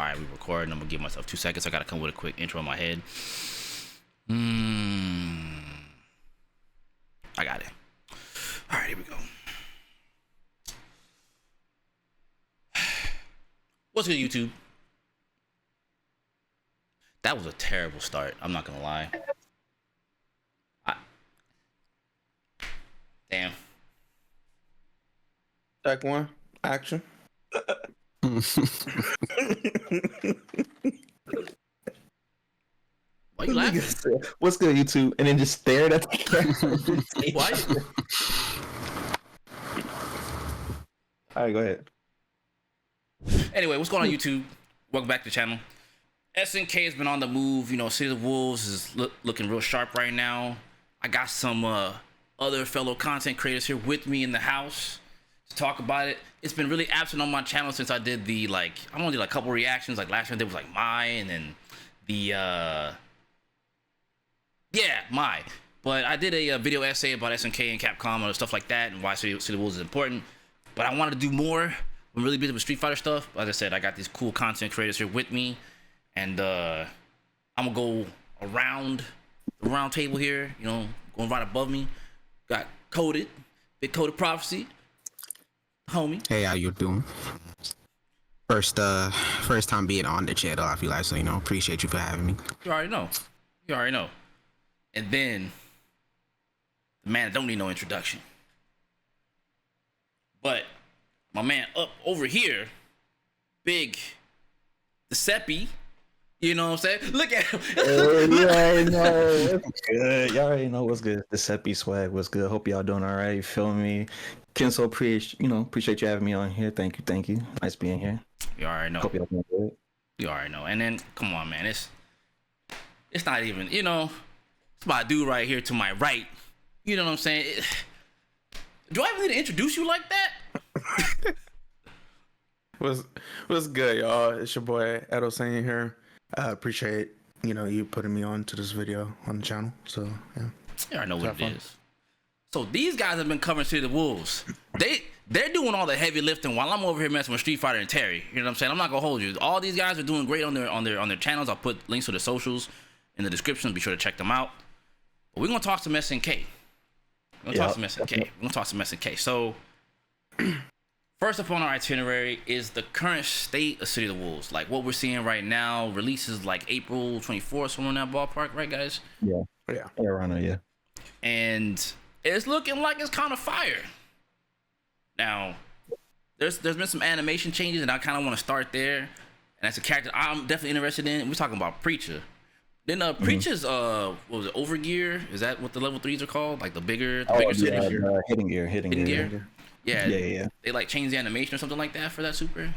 right, we recording. I'm gonna give myself 2 seconds. I gotta come with a quick intro in my head. I got it. All right, here we go. What's good, YouTube? That was a terrible start. I'm not gonna lie. Damn. Track one, action. Why you laughing? What's good, YouTube? And then just stared at the camera. Why? All right, go ahead. Anyway, what's going on, YouTube? Welcome back to the channel. SNK has been on the move. You know, City of the Wolves is looking real sharp right now. I got some other fellow content creators here with me in the house to talk about it. It's been really absent on my channel since I did the, I only did a couple reactions. Like last time there was like my, and then the my. But I did a video essay about SNK and Capcom and stuff like that and why City of the Wolves is important. But I wanted to do more. I'm really busy with Street Fighter stuff. As I said, I got these cool content creators here with me, and I'm gonna go around the round table here. You know, going right above me. Got Coded, Big Coded Prophecy, homie. Hey, how you doing? First time being on the channel, I feel like, so, you know, appreciate you for having me. You already know. You already know. And then, the man that don't need no introduction. But, my man up over here, big Decepy. You know what I'm saying? Look at him. You already know what's good. Y'all already know what's good. Decepy swag, what's good. Hope y'all doing all right. You feeling me? Kenzo, appreciate you having me on here. Thank you. Nice being here. You already know. Hope y'all doing good. You already know. And then, come on, man. It's not even, you know, it's my dude right here to my right. You know what I'm saying? Do I even need to introduce you like that? What's good, y'all? It's your boy Edo Senior here. I appreciate you putting me on to this video on the channel. So yeah, you already know what it is. So these guys have been covering City of the Wolves. They're doing all the heavy lifting while I'm over here messing with Street Fighter and Terry. You know what I'm saying? I'm not gonna hold you. All these guys are doing great on their channels. I'll put links to the socials in the description. Be sure to check them out. But we're gonna talk some SNK. We're gonna talk some SNK. So first up on our itinerary is the current state of City of the Wolves. Like what we're seeing right now. Releases like April 24th, somewhere in that ballpark, right, guys? Yeah. Around there, yeah. And it's looking like it's kind of fire. Now, there's been some animation changes, and I kind of want to start there. And that's a character I'm definitely interested in. We're talking about Preecha. Then Preecha's what was it, Overgear? Is that what the level 3s are called? Like the bigger hitting gear. Yeah. They like changed the animation or something like that for that super.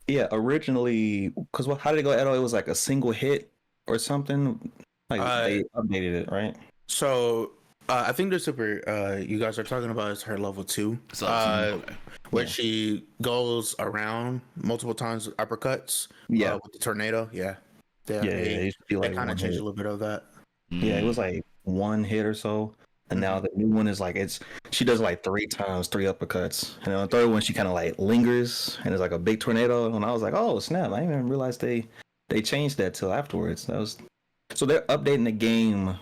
Yeah, originally, because how did it go, Edo? It was like a single hit or something. Like they updated it, right? So I think the super you guys are talking about is her level 2, where she goes around multiple times with uppercuts. With the tornado. Yeah. It used to be like kind of changed a little bit of that. Yeah, it was like one hit or so, and now the new one is like she does like 3 times 3 uppercuts, and then on the third one she kind of like lingers, and it's like a big tornado. And I was like, oh snap! I didn't even realize they changed that till afterwards. So they're updating the game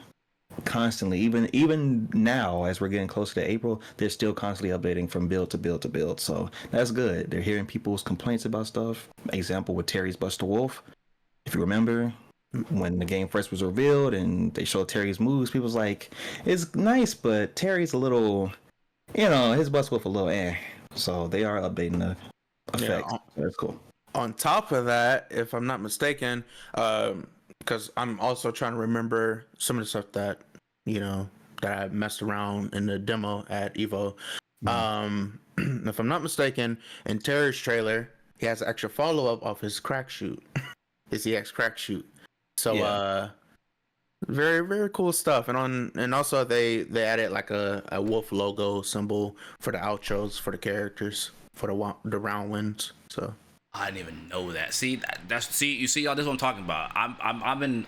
constantly, even now as we're getting closer to April, they're still constantly updating from build to build to build. So that's good. They're hearing people's complaints about stuff. Example with Terry's Buster Wolf. If you remember, when the game first was revealed and they showed Terry's moves, people was like, it's nice, but Terry's a little, his Buster Wolf a little So they are updating the effect. That's cool. On top of that, if I'm not mistaken, because I'm also trying to remember some of the stuff that that I messed around in the demo at Evo. If I'm not mistaken, in Terry's trailer, he has an extra follow-up of his crack shoot. His EX crack shoot. So very, very cool stuff. And also they added like a wolf logo symbol for the outros for the characters for the round wins. So I didn't even know that. See, you see, y'all, this is what I'm talking about. I've been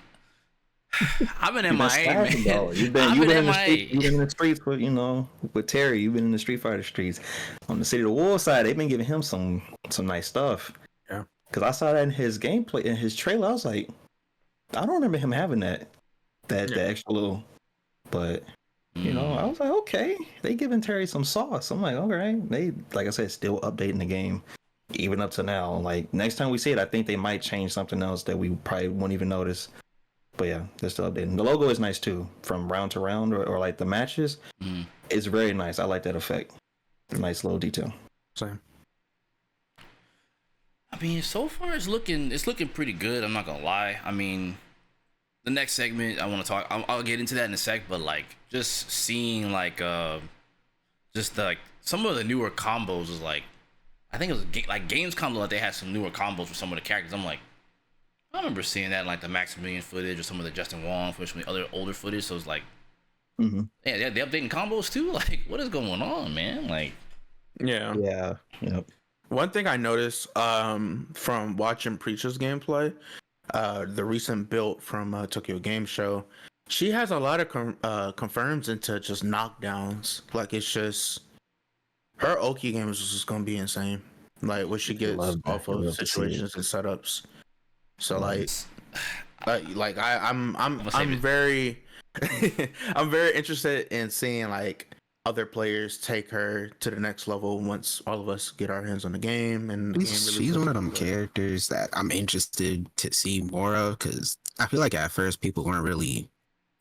MIA, man. You've been in the streets with Terry. You've been in the Street Fighter streets. On the City of the Wolves side, they've been giving him some nice stuff. Yeah. because I saw that in his gameplay, in his trailer. I was like, I don't remember him having that extra little, but you know, I was like, okay, they giving Terry some sauce. I'm like, all right, they, like I said, still updating the game even up to now. Like next time we see it, I think they might change something else that we probably won't even notice. But yeah, they're still updating. The logo is nice too, from round to round, or like the matches. It's very nice. I like that effect. Nice little detail. Same. I mean, so far it's looking pretty good. I'm not gonna lie. I mean, the next segment I want to talk. I'll get into that in a sec. But like, just seeing like just like some of the newer combos was like, I think it was like Games Combo that they had some newer combos for some of the characters. I'm like, I remember seeing that in like the Maximilian footage or some of the Justin Wong footage, some of the other older footage. So it's like, yeah, they're updating combos too. Like, what is going on, man? Like, yeah. Yep. One thing I noticed from watching Preecha's gameplay, the recent build from Tokyo Game Show, she has a lot of confirms into just knockdowns. Like, it's just her Oki game is just gonna be insane. Like what she gets off of situations and setups. So I'm very I'm very interested in seeing like other players take her to the next level once all of us get our hands on the game. And the game she's one of them characters that I'm interested to see more of, because I feel like at first people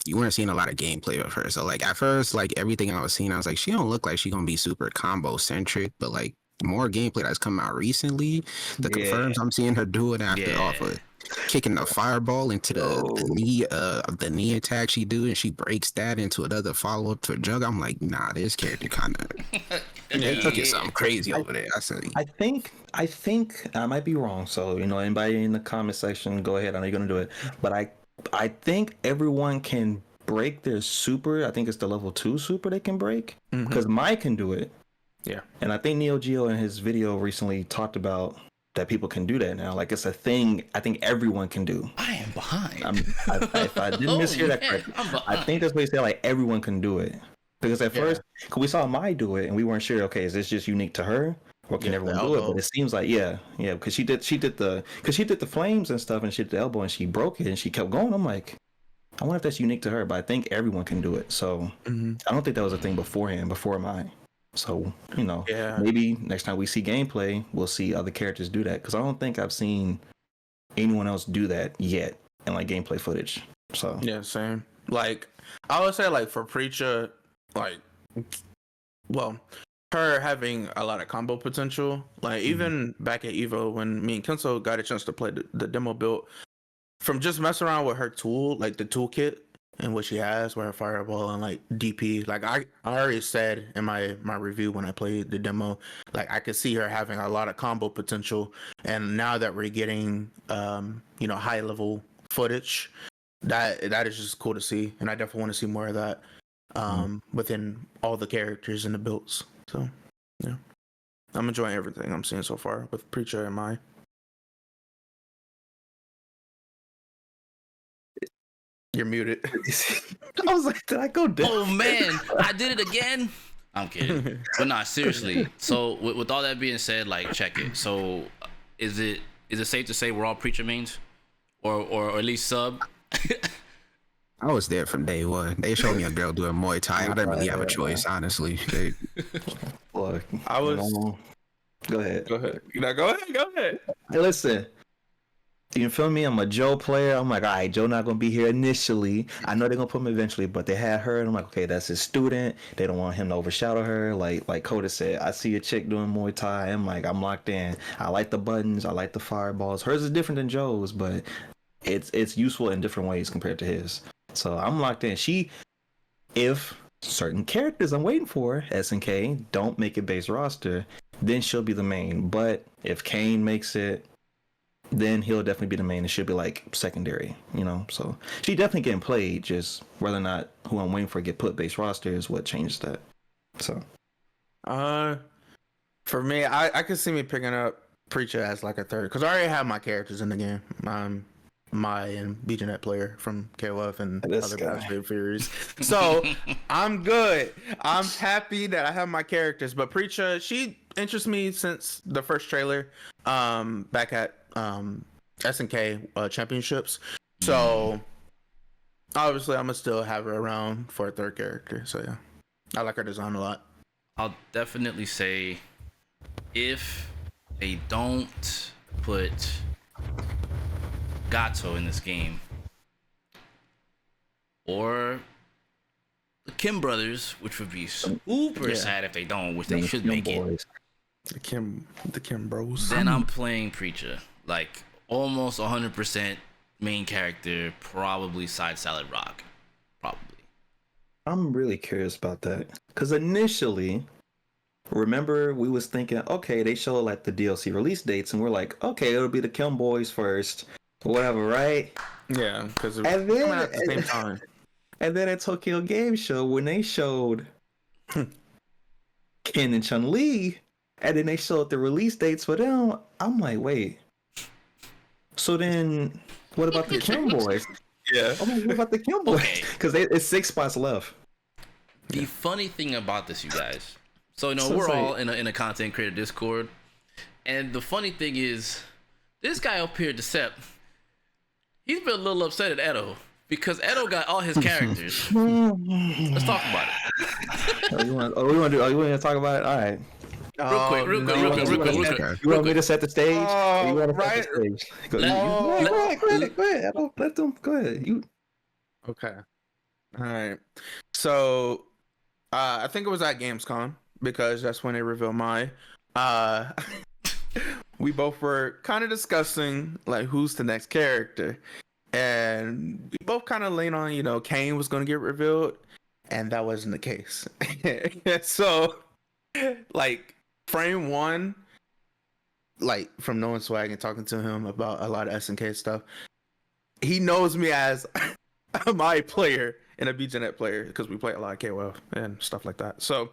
you weren't seeing a lot of gameplay of her. So like at first, like everything I was seeing, I was like, she don't look like she gonna be super combo centric, but like more gameplay that's come out recently, the confirms I'm seeing her do it after off of kicking the fireball into the knee attack she do, and she breaks that into another follow up to a jug. I'm like, nah, this character kind of they took it something crazy over there. I think I might be wrong. So you know, anybody in the comment section, go ahead. I know you're gonna do it, but I think everyone can break their super. I think it's the level 2 super they can break, because Mai can do it. Yeah, and I think Neo Geo in his video recently talked about that people can do that now. Like it's a thing. I think everyone can do. I am behind. If I didn't mishear that correctly, I think that's what he said. Like everyone can do it, because at first, cause we saw Mai do it and we weren't sure. Okay, is this just unique to her, or can everyone do it? But it seems like because she did the flames and stuff, and she did the elbow and she broke it and she kept going. I'm like, I wonder if that's unique to her, but I think everyone can do it. So I don't think that was a thing before Mai. So, you know, maybe next time we see gameplay, we'll see other characters do that. Because I don't think I've seen anyone else do that yet in like gameplay footage. So yeah, same. Like I would say, like for Preecha, like, well, her having a lot of combo potential. Like even back at Evo, when me and Kensou got a chance to play the demo build, from just messing around with her tool, like the toolkit and what she has with her fireball and like DP, like I already said in my review when I played the demo, like I could see her having a lot of combo potential. And now that we're getting high level footage, that is just cool to see, and I definitely want to see more of that within all the characters and the builds. So yeah, I'm enjoying everything I'm seeing so far with Preecha and Mai. You're muted. I was like, did I go down? Oh man, I did it again. I'm kidding, but nah, seriously. So with all that being said, like check it. So is it safe to say we're all Preecha mains, or at least sub? I was there from day one. They showed me a girl doing Muay Thai. I didn't really have a choice, honestly. Look, I was. Go ahead. Go ahead. Hey, listen. You feel me? I'm a Joe player. I'm like, all right, Joe not gonna be here initially. I know they're gonna put him eventually, but they had her, and I'm like, okay, that's his student. They don't want him to overshadow her. Like Coda said, I see a chick doing Muay Thai. I'm like, I'm locked in. I like the buttons. I like the fireballs. Hers is different than Joe's, but it's useful in different ways compared to his. So I'm locked in. If certain characters I'm waiting for, SNK, don't make it base roster, then she'll be the main. But if Kane makes it, then he'll definitely be the main. It should be like secondary, you know. So she definitely getting played. Just whether or not who I'm waiting for get put base roster is what changes that. So, for me, I could see me picking up Preecha as like a third, because I already have my characters in the game. Mai and BJNet player from KOF and other Battlefield Furies. So I'm good. I'm happy that I have my characters. But Preecha, she interests me since the first trailer back at SNK championships. So obviously, I'm gonna still have her around for a third character. So yeah, I like her design a lot. I'll definitely say if they don't put Gato in this game, or the Kim brothers, which would be super sad if they don't, which they should make it. The Kim bros. Then I'm playing Preecha, like almost 100% main character, probably side salad rock, probably. I'm really curious about that because initially, remember we was thinking, okay, they show like the DLC release dates, and we're like, okay, it'll be the Kim boys first, whatever, right? Yeah, because and then at the same time. And then at Tokyo Game Show, when they showed Ken and Chun-Li, and then they showed the release dates for them, I'm like, wait. So then, what about the Kim boys? Yeah. I'm like, what about the Kim boys? Because it's 6 spots left. The funny thing about this, you guys. So, we're all in a content creator Discord. And the funny thing is, this guy up here, Decepy, he's been a little upset at Edo. Because Edo got all his characters. Let's talk about it. You want to talk about it? All right. Real quick. You want me to set the stage? You want to right. set the stage? Go ahead. Let them. Go ahead. You. Okay. All right. So, I think it was at Gamescom because that's when they revealed my. We both were kind of discussing like who's the next character. And we both kind of lean on, Kane was going to get revealed, and that wasn't the case. So, like, frame one, like, from knowing Swag and talking to him about a lot of SNK stuff, he knows me as a my player and a BGNet player because we play a lot of KOF and stuff like that. So,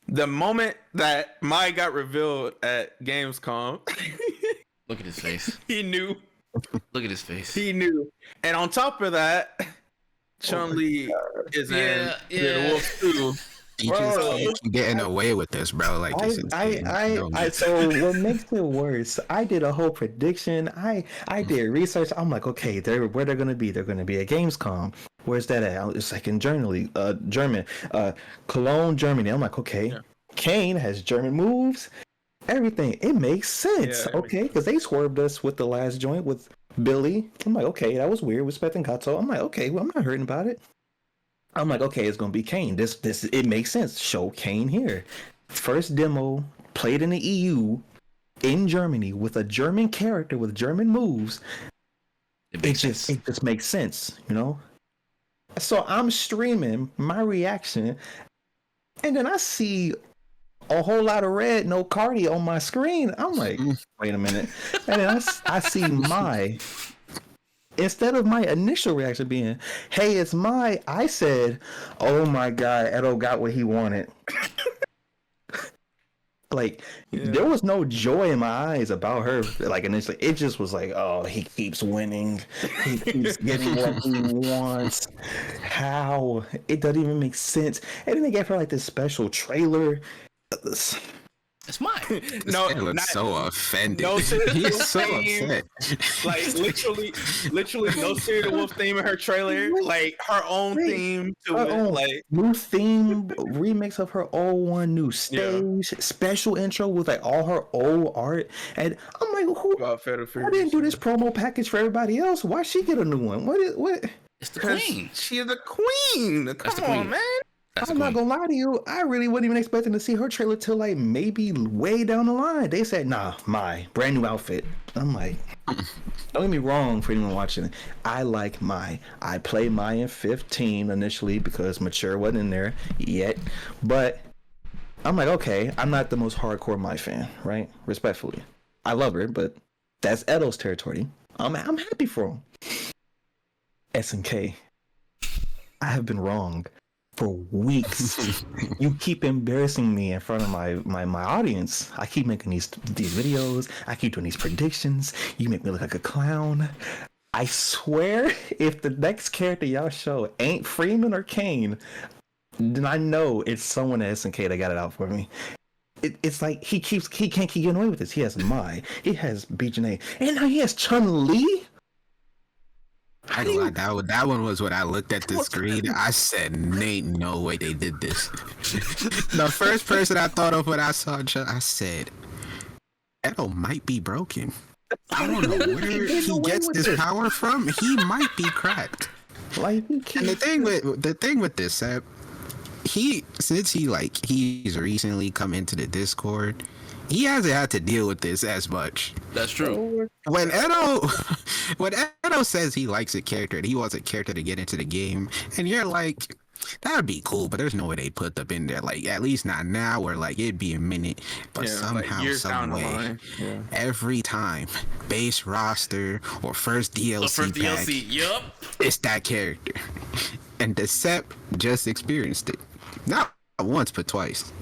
the moment that Mai got revealed at Gamescom, look at his face. He knew. Look at his face. He knew. And on top of that, Chun-Li is in the Wolf too. You just keep getting away with this, bro. Like this so what makes it worse, I did a whole prediction. I did research. I'm like, okay, where they're gonna be? They're gonna be at Gamescom. Where's that at? It's like in Germany, Cologne, Germany. I'm like, okay, Kane has German moves. Everything, it makes sense, okay? Because they swerved us with the last joint with Billy. I'm like, okay, that was weird. We're expecting Kato. I'm like, okay, well, I'm not hurting about it. I'm like, okay, it's gonna be Kane. This, it makes sense. Show Kane here. First demo played in the EU, in Germany, with a German character with German moves. It just makes sense, So I'm streaming my reaction, and then I see a whole lot of red, no Cardi on my screen. I'm like, wait a minute. And then I see Mai. Instead of my initial reaction being, hey, it's Mai, I said, oh my God, Edo got what he wanted. Like, there was no joy in my eyes about her. Like, initially, it just was like, oh, he keeps winning. He keeps getting what he wants. How? It doesn't even make sense. And then they gave her, like, this special trailer. It's mine. No, looks so offended. No, he's so upset. Like literally, no Serial Wolf theme in her trailer. Like her own theme to it. Like new theme, remix of her old one, new stage, special intro with like all her old art. And I'm like, who didn't do this promo package for everybody else? Why she get a new one? What? It's the queen. She's the queen. Come on, man. I'm not gonna lie to you. I really wasn't even expecting to see her trailer till like maybe way down the line. They said, nah, Mai, brand new outfit. I'm like, don't get me wrong for anyone watching it. I like Mai. I played Mai in 15 initially because Mature wasn't in there yet. But I'm like, okay, I'm not the most hardcore Mai fan, right? Respectfully. I love her, but that's Edo's territory. I'm happy for him. SNK. I have been wrong. For weeks. You keep embarrassing me in front of my audience. I keep making these videos. I keep doing these predictions. You make me look like a clown. I swear, if the next character y'all show ain't Freeman or Kane, then I know it's someone at SNK that got it out for me. it's like he can't keep getting away with this. He has Mai, he has BJ, and now he has Chun-Li. I ain't gonna lie, that one was when I looked at the screen. I said, "Ain't no way they did this." The first person I thought of when I saw I said, "Edo might be broken. I don't know where he gets this power from. He might be cracked." Like, and the thing with this, he's recently come into the Discord. He hasn't had to deal with this as much. That's true. When Edo says he likes a character and he wants a character to get into the game, and you're like, that'd be cool, but there's no way they put them in there. Like, at least not now, where like it'd be a minute. But somehow, like some way, every time base roster or first DLC pack, yup, it's that character. And Decepy just experienced it. Not once, but twice.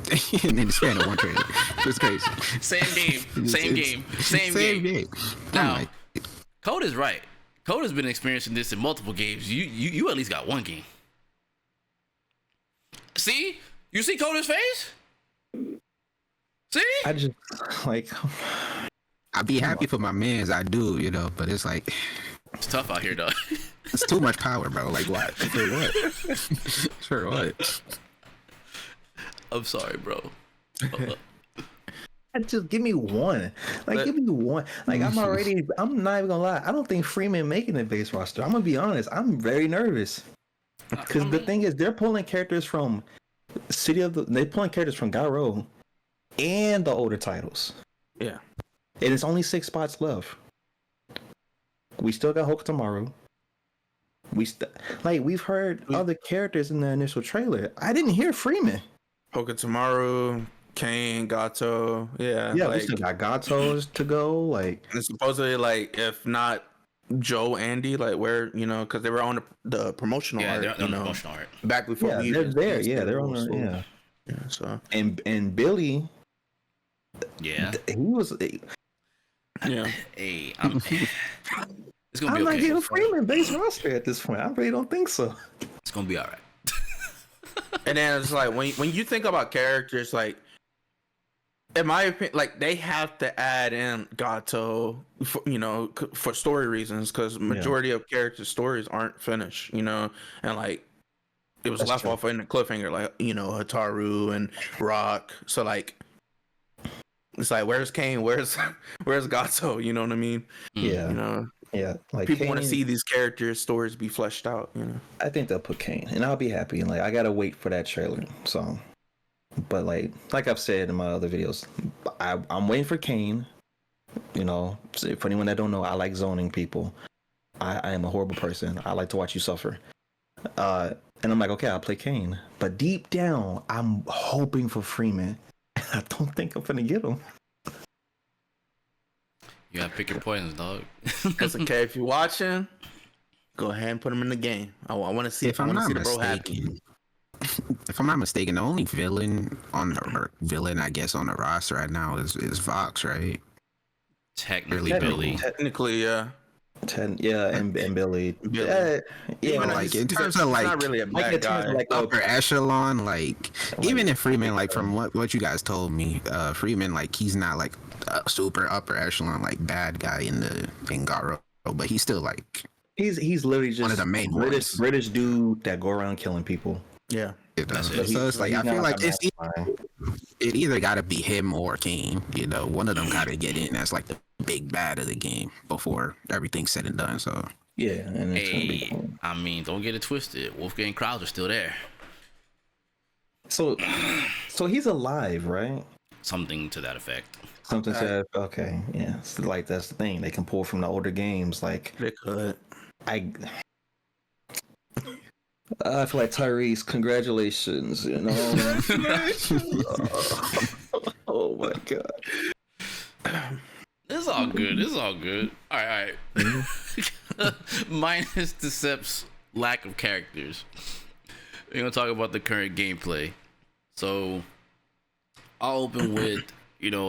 In the span of one trailer. It was crazy. Same game. Now, Code is right. Code has been experiencing this in multiple games. You at least got one game. See? You see Coda's face? See? I just like I'd be happy for my mans, I do, you know, but it's like it's tough out here, though. It's too much power, bro. Like what? For what? For what? I'm sorry, bro. Just give me one. Like, give me one. Like, I'm not even gonna lie. I don't think Freeman making the base roster. I'm gonna be honest. I'm very nervous. Because the thing is, they're pulling characters from they're pulling characters from Garo and the older titles. Yeah. And it's only 6 spots left. We still got Hokutomaru. We've heard other characters in the initial trailer. I didn't hear Freeman. Hokutomaru, Kane, Gato, yeah, we still got Gatos to go. Like, and supposedly, like, if not Joe, Andy, like, where, you know, because they were on the promotional art, they're on the promotional art back before they're there. Yeah, they're on the So and Billy, he was. Yeah. Hey, it's gonna be okay. I'm not getting Freeman base roster at this point. I really don't think so. It's gonna be all right. And then it's like when you think about characters, like, in my opinion, like, they have to add in Gato, for story reasons, because majority of character stories aren't finished, and like it was left off in the cliffhanger, like, Hataru and Rock. So like, it's like, where's Kane? Where's Gato? You know what I mean? Yeah. Yeah, like people want to see these characters' stories be fleshed out. I think they'll put Kane, and I'll be happy. And like, I gotta wait for that trailer. So, but like I've said in my other videos, I'm waiting for Kane. For anyone that don't know, I like zoning people. I am a horrible person. I like to watch you suffer. And I'm like, okay, I'll play Kane. But deep down, I'm hoping for Freeman. I don't think I'm gonna get him. You gotta pick your poisons, dog. It's okay if you're watching. Go ahead and put him in the game. I want to see if I'm not mistaken. If I'm not mistaken, the only villain on the roster right now is Vox, right? Technically, Billy. Technically, yeah. And Billy. Yeah, like in terms of like, not really a bad guy. Like upper echelon, like even if Freeman, like from what you guys told me, Freeman, like he's not like a super upper echelon like bad guy in Garo, but he's still like he's literally just one of the main British dude that go around killing people. Yeah. So it's like I feel like it either got to be him or Kane. One of them got to get in as like the big bad of the game before everything's said and done. So yeah, and it's I mean, don't get it twisted. Wolfgang Krauser are still there. So he's alive, right? Something to that effect. Something to that. Okay, yeah. So like that's the thing. They can pull from the older games. Like they could. I feel like Tyrese, congratulations, Oh my god. It's all good. All right. Minus Decep's lack of characters. We're gonna talk about the current gameplay. So I'll open with,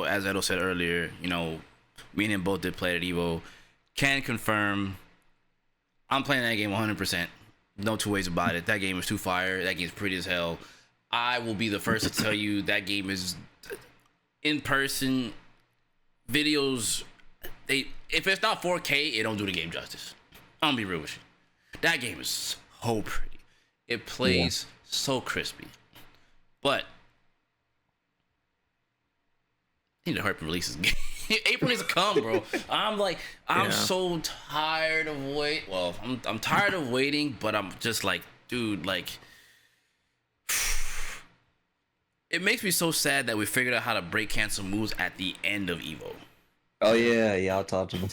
as Edo said earlier, me and him both did play at Evo. Can confirm I'm playing that game 100%. No two ways about it. That game is too fire. That game's pretty as hell. I will be the first to tell you that game is in person videos, if it's not 4K, it don't do the game justice. I'm gonna be real with you. That game is so pretty. It plays so crispy. But I need to hurry up and release this game. April needs to come, bro. I'm so tired of wait. Well, I'm tired of waiting, but I'm just like, dude, like, it makes me so sad that we figured out how to break cancel moves at the end of Evo. Oh yeah, I'll talk to him.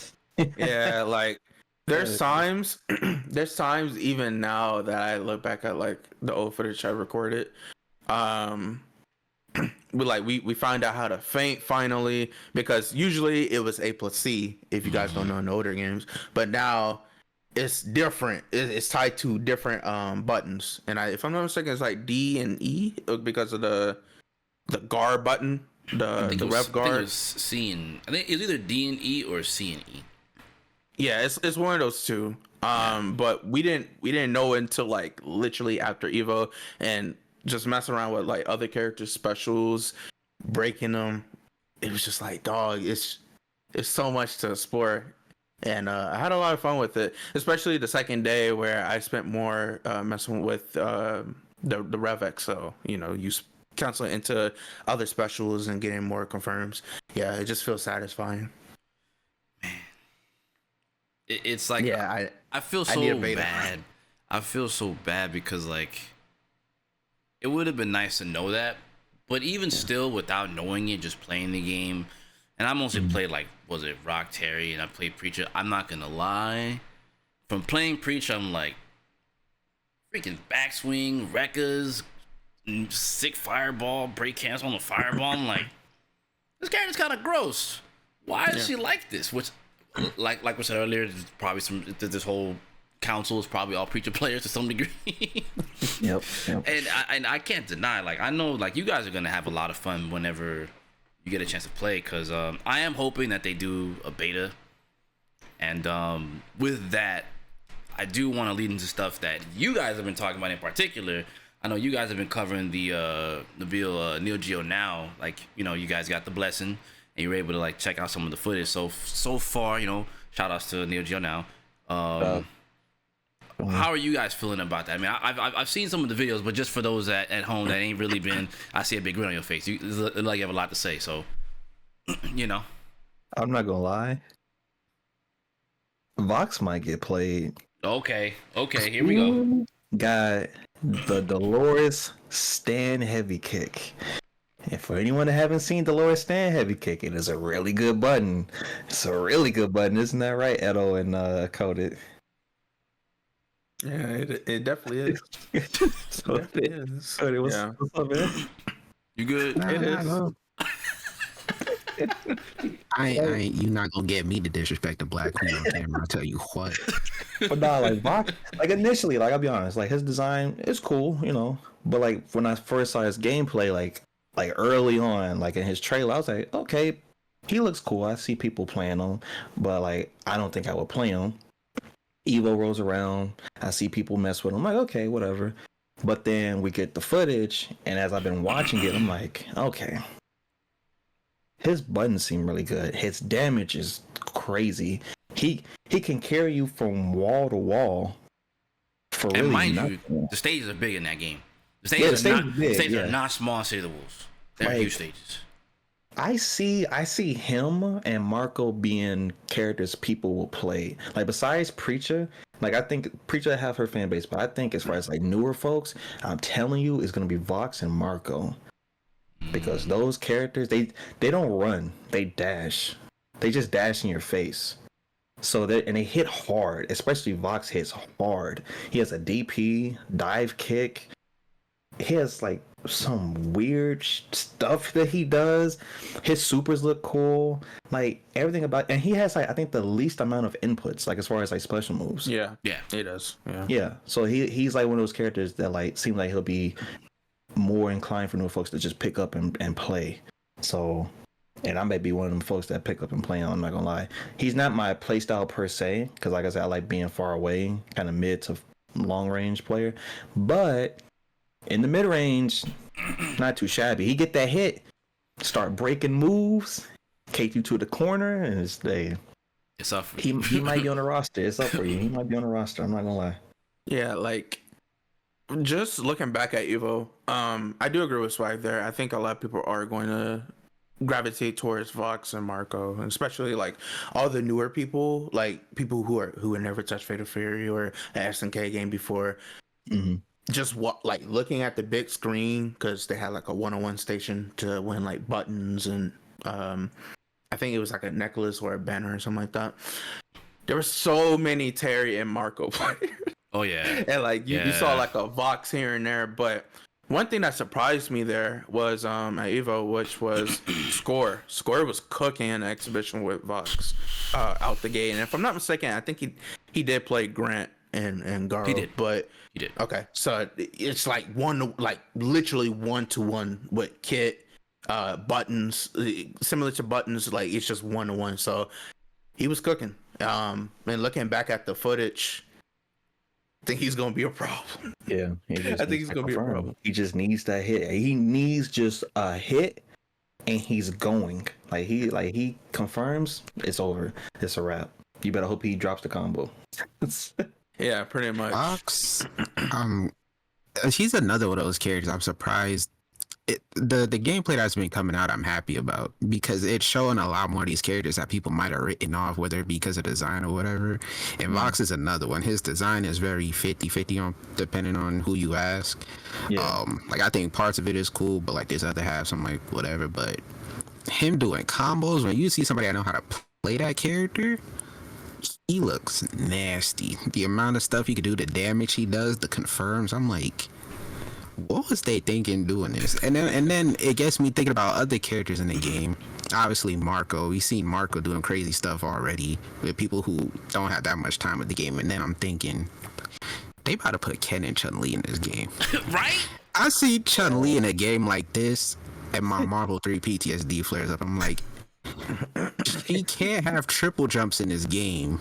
Yeah, like there's times even now that I look back at like the old footage I recorded. We find out how to feint finally, because usually it was A+C if you guys don't know in the older games, but now it's different. It's tied to different buttons, and if I'm not mistaken, it's like D and E because of the guard button, the rev guard. I think it was C and I think it's either D and E or C and E. Yeah, it's one of those two. But we didn't know until like literally after Evo, and just messing around with like other characters' specials, breaking them. It was just like, dog, it's so much to explore. And I had a lot of fun with it, especially the second day where I spent more messing with the Revex. So, you cancel it into other specials and getting more confirms. Yeah, it just feels satisfying. Man, it's like, yeah, I feel so bad. I feel so bad because like it would have been nice to know that, but even still, without knowing it, just playing the game. And I mostly played, like, was it Rock Terry, and I played Preecha. I'm not gonna lie. From playing Preecha, I'm like, freaking backswing, Rekkas, sick fireball, break cancel on the fireball. I'm like, this character's kind of gross. Why is she like this? Which, like we said earlier, there's probably this whole council is probably all Preecha players to some degree. Yep. And I can't deny, like, I know, like, you guys are gonna have a lot of fun whenever you get a chance to play, because I am hoping that they do a beta, and with that, I do want to lead into stuff that you guys have been talking about in particular. I know you guys have been covering the Neo Geo Now, like, you guys got the blessing and you were able to like check out some of the footage so far. Shout outs to Neo Geo Now. How are you guys feeling about that? I mean, I've seen some of the videos, but just for those at home that ain't really been, I see a big grin on your face. You look like you have a lot to say, so I'm not gonna lie. Vox might get played. Okay, here we go. Got the Dolores stand heavy kick. And for anyone that haven't seen Dolores stand heavy kick, it is a really good button. It's a really good button, isn't that right, Edo and Coded? Yeah, it definitely is. So it is. What's up, man? You good? It is. You're not gonna get me to disrespect the Black Queen on camera. I'll tell you what. But nah, like Vox, like initially, like I'll be honest, like his design is cool, But like when I first saw his gameplay, like early on, like in his trailer, I was like, okay, he looks cool. I see people playing him, but like I don't think I would play him. Evo rolls around, I see people mess with him. I'm like, okay, whatever. But then we get the footage, and as I've been watching it, I'm like, okay. His buttons seem really good. His damage is crazy. He can carry you from wall to wall. For and really mind nothing. you, the stages are big in that game. The stages are not small in City of the Wolves. They're huge stages. I see him and Marco being characters people will play. Like besides Preecha, like I think Preecha have her fan base, but I think as far as like newer folks, I'm telling you, it's gonna be Vox and Marco. Because those characters, they don't run, they dash. They just dash in your face. So they hit hard, especially Vox hits hard. He has a DP, dive kick. He has like some weird stuff that he does. His supers look cool. Like everything about, and he has like I think the least amount of inputs, like as far as like special moves. Yeah, he does. Yeah. So he's like one of those characters that like seem like he'll be more inclined for new folks to just pick up and play. So, and I may be one of them folks that pick up and play. I'm not gonna lie. He's not my playstyle per se, because like I said, I like being far away, kind of mid to long range player. But in the mid range, not too shabby. He get that hit, start breaking moves, take you to the corner, and It's up for he you. he might be on the roster. It's up for you. He might be on the roster. I'm not gonna lie. Yeah, like just looking back at Evo, I do agree with Swag there. I think a lot of people are going to gravitate towards Vox and Marco, and especially like all the newer people, like people who had never touched Fatal Fury or an SNK game before. Mm-hmm. Just like looking at the big screen, because they had like a 1-on-1 station to win like buttons and I think it was like a necklace or a banner or something like that. There were so many Terry and Marco players. Oh yeah. And like you saw like a Vox here and there, but one thing that surprised me there was at Evo, which was Score. Score was cooking an exhibition with Vox out the gate, and if I'm not mistaken, I think he did play Grant and Garo. He did, but he did. Okay, so it's like literally 1-to-1 with Kit, buttons, similar to buttons. Like it's just 1-to-1. So he was cooking. And looking back at the footage, I think he's gonna be a problem. Yeah, I think he's gonna be a problem. He just needs that hit. He needs just a hit, and he's going. Like he confirms, it's over. It's a wrap. You better hope he drops the combo. Yeah, pretty much. Fox, she's another one of those characters. I'm surprised. The gameplay that's been coming out, I'm happy about, because it's showing a lot more of these characters that people might have written off, whether it be because of design or whatever. And Vox is another one. His design is very 50-50 on depending on who you ask. Yeah. Like I think parts of it is cool, but like there's other halves, I'm like whatever. But him doing combos, when you see somebody that know how to play that character, he looks nasty. The amount of stuff he could do, the damage he does, the confirms, I'm like, what was they thinking doing this? And then it gets me thinking about other characters in the game. Obviously Marco, we've seen Marco doing crazy stuff already with people who don't have that much time with the game. And then I'm thinking, they about to put Ken and Chun-Li in this game. Right? I see Chun-Li in a game like this and my Marvel 3 PTSD flares up. I'm like, he can't have triple jumps in this game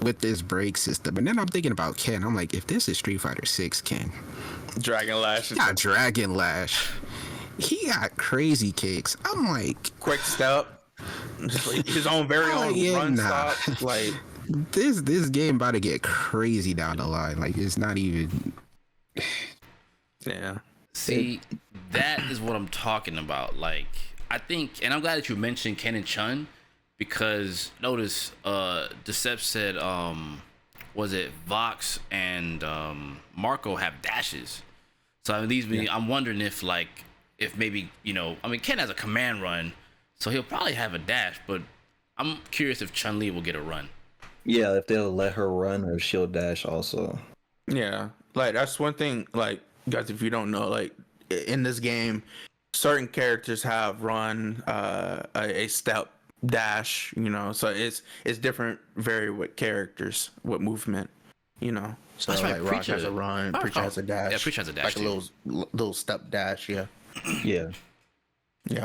with this break system. And then I'm thinking about Ken. I'm like, if this is Street Fighter 6 Ken, Dragon Lash. he got Dragon Lash. He got crazy kicks. I'm like, Quick step. Just like his own very own run stop. Like this game about to get crazy down the line. Like it's not even. Yeah. See, that is what I'm talking about. Like, I think, and I'm glad that you mentioned Ken and Chun, because notice Decepy said was it Vox and Marco have dashes. So at least I'm wondering if maybe, I mean, Ken has a command run, so he'll probably have a dash, but I'm curious if Chun-Li will get a run. Yeah, if they'll let her run or she'll dash also. Yeah. Like that's one thing, like, guys, if you don't know, like in this game, certain characters have run a step dash, so it's different vary with characters, with movement, so that's right. like Rock has a run, Preecha has a dash. Yeah, Preecha has a dash, like too. a little step dash. Yeah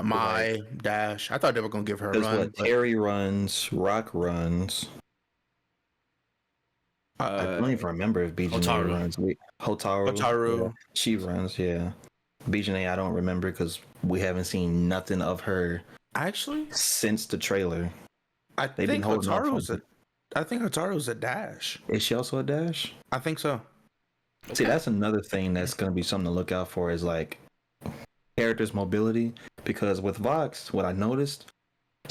my dash. I thought they were gonna give her a run, what Terry runs, Rock runs. I don't even remember if BJ runs. Hotaru. Yeah, she runs, yeah. BJ, I don't remember because we haven't seen nothing of her actually since the trailer. I think Hotaru's a dash. Is she also a dash? I think so. Okay. See, that's another thing that's going to be something to look out for, is like characters' mobility. Because with Vox, what I noticed,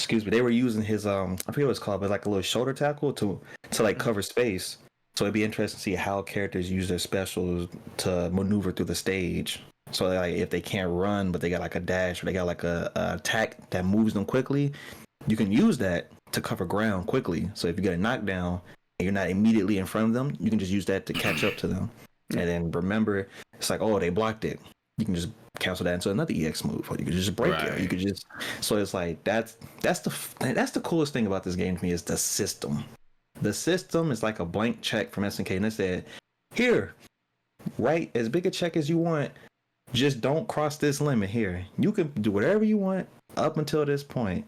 they were using his I forget what it's called, but like a little shoulder tackle to like cover space. So it'd be interesting to see how characters use their specials to maneuver through the stage. So like if they can't run, but they got like a dash, or they got like a attack that moves them quickly, you can use that to cover ground quickly. So if you get a knockdown and you're not immediately in front of them, you can just use that to catch up to them. And then remember, it's like, oh, they blocked it. You can just cancel that into another EX move, or you can just break it. You could just. So it's like that's the coolest thing about this game to me, is the system. The system is like a blank check from SNK, and they said, here, write as big a check as you want. Just don't cross this limit here. You can do whatever you want up until this point.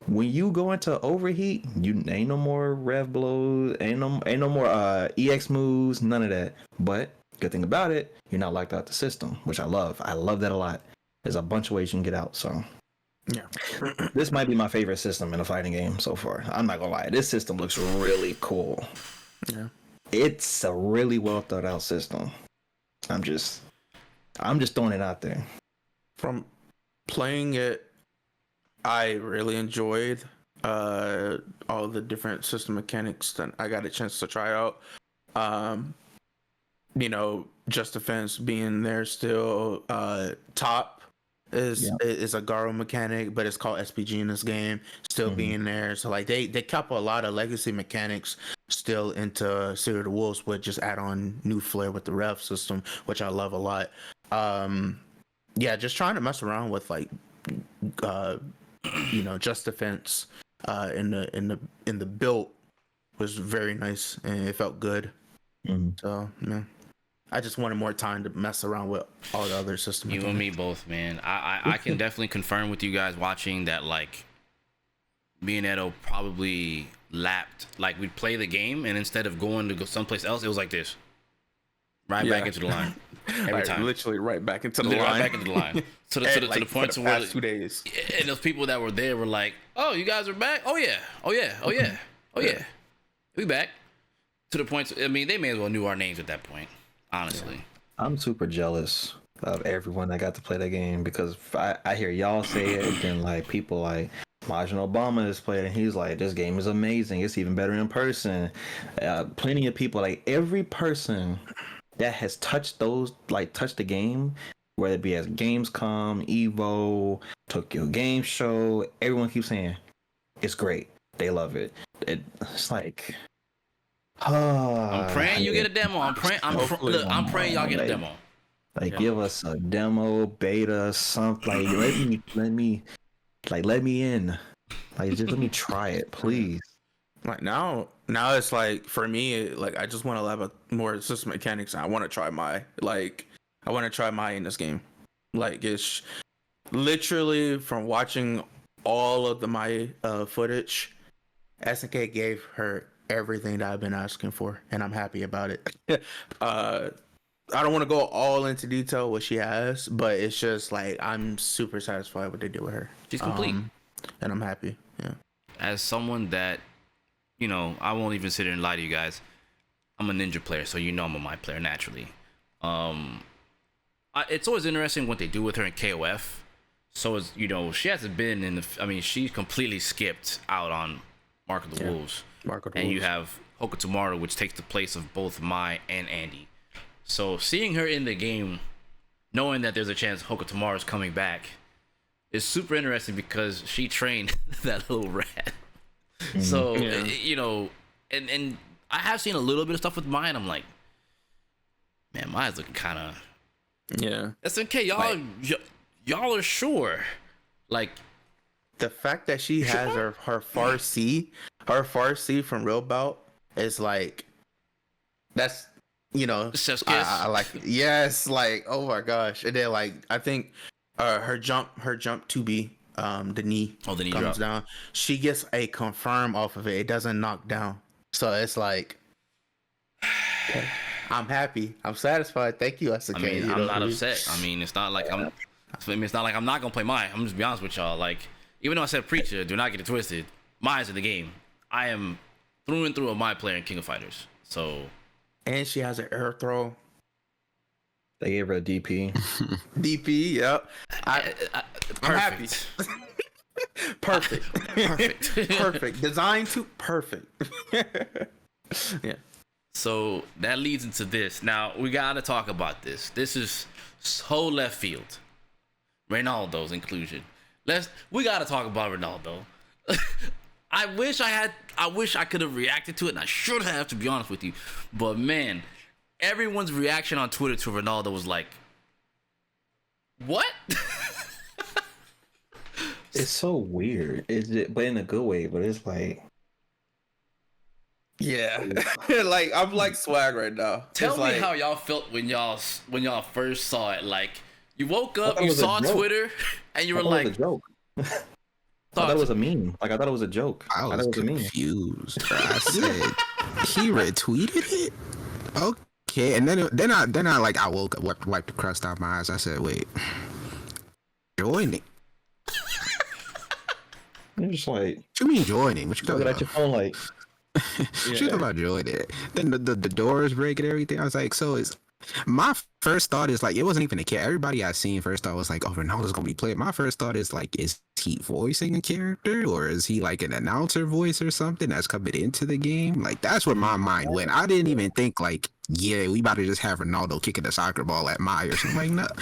When you go into overheat, you ain't no more rev blows, ain't no more EX moves, none of that. But good thing about it, you're not locked out the system, which I love. I love that a lot. There's a bunch of ways you can get out. So Yeah. This might be my favorite system in a fighting game so far. I'm not gonna lie. This system looks really cool. Yeah. It's a really well thought out system. I'm just throwing it out there. From playing it, I really enjoyed all the different system mechanics that I got a chance to try out. You know, Just Defense being there still. Top is a Garo mechanic, but it's called SPG in this game. Still being there, so like they kept a lot of legacy mechanics still into City of the Wolves, but just add on new flair with the rev system, which I love a lot. Yeah, just trying to mess around with like you know, Just Defense in the build was very nice and it felt good. So yeah, I just wanted more time to mess around with all the other systems. You and me both, man. I can definitely confirm with you guys watching that, like, me and Edo probably lapped. Like, we'd play the game, and instead of going to go someplace else, it was like this. Back into the line. Every time. Literally right back into the line. Right back into the line. To the point to where... 2 days. And those people that were there were like, oh, you guys are back? Oh, yeah. We back. To the point... I mean, they may as well knew our names at that point. Honestly, I'm super jealous of everyone that got to play that game because I hear y'all say it, and like people like Majin Obama has played, and he's like, "This game is amazing. It's even better in person." Plenty of people, like every person that has touched the game, whether it be at Gamescom, Evo, Tokyo Game Show, everyone keeps saying it's great. They love it. It's like. I'm praying you get a demo. I'm praying y'all get a demo. Like, give us a demo, beta, something. Like, let me in. Like, just let me try it, please. Like now it's like for me, like I just want to have more system mechanics. And I want to try my in this game. Like it's literally from watching all of my footage. SNK gave her everything that I've been asking for, and I'm happy about it. I don't want to go all into detail what she has, but it's just like I'm super satisfied with what they did with her. She's complete, and I'm happy. Yeah. As someone that, you know, I won't even sit here and lie to you guys. I'm a ninja player, so you know I'm a my player naturally. It's always interesting what they do with her in KOF. So it's, you know, she hasn't been in the. I mean, she completely skipped out on Mark of the Wolves. And you have Hokutomaru, which takes the place of both Mai and Andy. So seeing her in the game, knowing that there's a chance Hokutomaru is coming back, is super interesting because she trained that little rat. So, you know, and I have seen a little bit of stuff with Mai, and I'm like, man, Mai's looking kind of... Yeah. SNK, y'all are sure. Like... The fact that she has her far C from Real Bout is like, that's, you know, I like it. Yes, like, oh my gosh. And then like I think her jump 2B, the knee knee comes drop down. She gets a confirm off of it. It doesn't knock down. So it's like, I'm happy. I'm satisfied. Thank you, SNK. I mean, I'm not upset. I mean, it's not like I'm not gonna play Mai. I'm just be honest with y'all. Like, even though I said Preecha, do not get it twisted. Mai's in the game. I am through and through a Mai player in King of Fighters. So, and she has an air throw. They gave her a DP. DP, yep. I'm happy. Perfect. Design to perfect. Yeah. So that leads into this. Now we gotta talk about this. This is so left field. Reynaldo's inclusion. We gotta talk about Reynaldo. I wish I could have reacted to it, and I should have, to be honest with you. But man, everyone's reaction on Twitter to Reynaldo was like, "What?" It's so weird. But in a good way. But it's like, yeah, like I'm like swag right now. Tell me how y'all felt when y'all first saw it. Like, you woke up, you saw Twitter, and you were like, it was a joke. I thought it was a meme. Like, I thought it was a joke. I was confused. I said he retweeted it. Okay, and then I like I woke up, wiped the crust out my eyes. I said, wait, join it. You're just like What you mean joining? What you talking looking at about? your phone like, What you talking about joining? Then the doors break and everything. I was like, so it's my first thought is like it wasn't even a character. Everybody I seen first thought was like, oh, Ronaldo's gonna be playing. My first thought is like, is he voicing a character or is he like an announcer voice or something that's coming into the game? Like that's where my mind went. I didn't even think like, yeah, we about to just have Ronaldo kicking a soccer ball at Mai or something like that.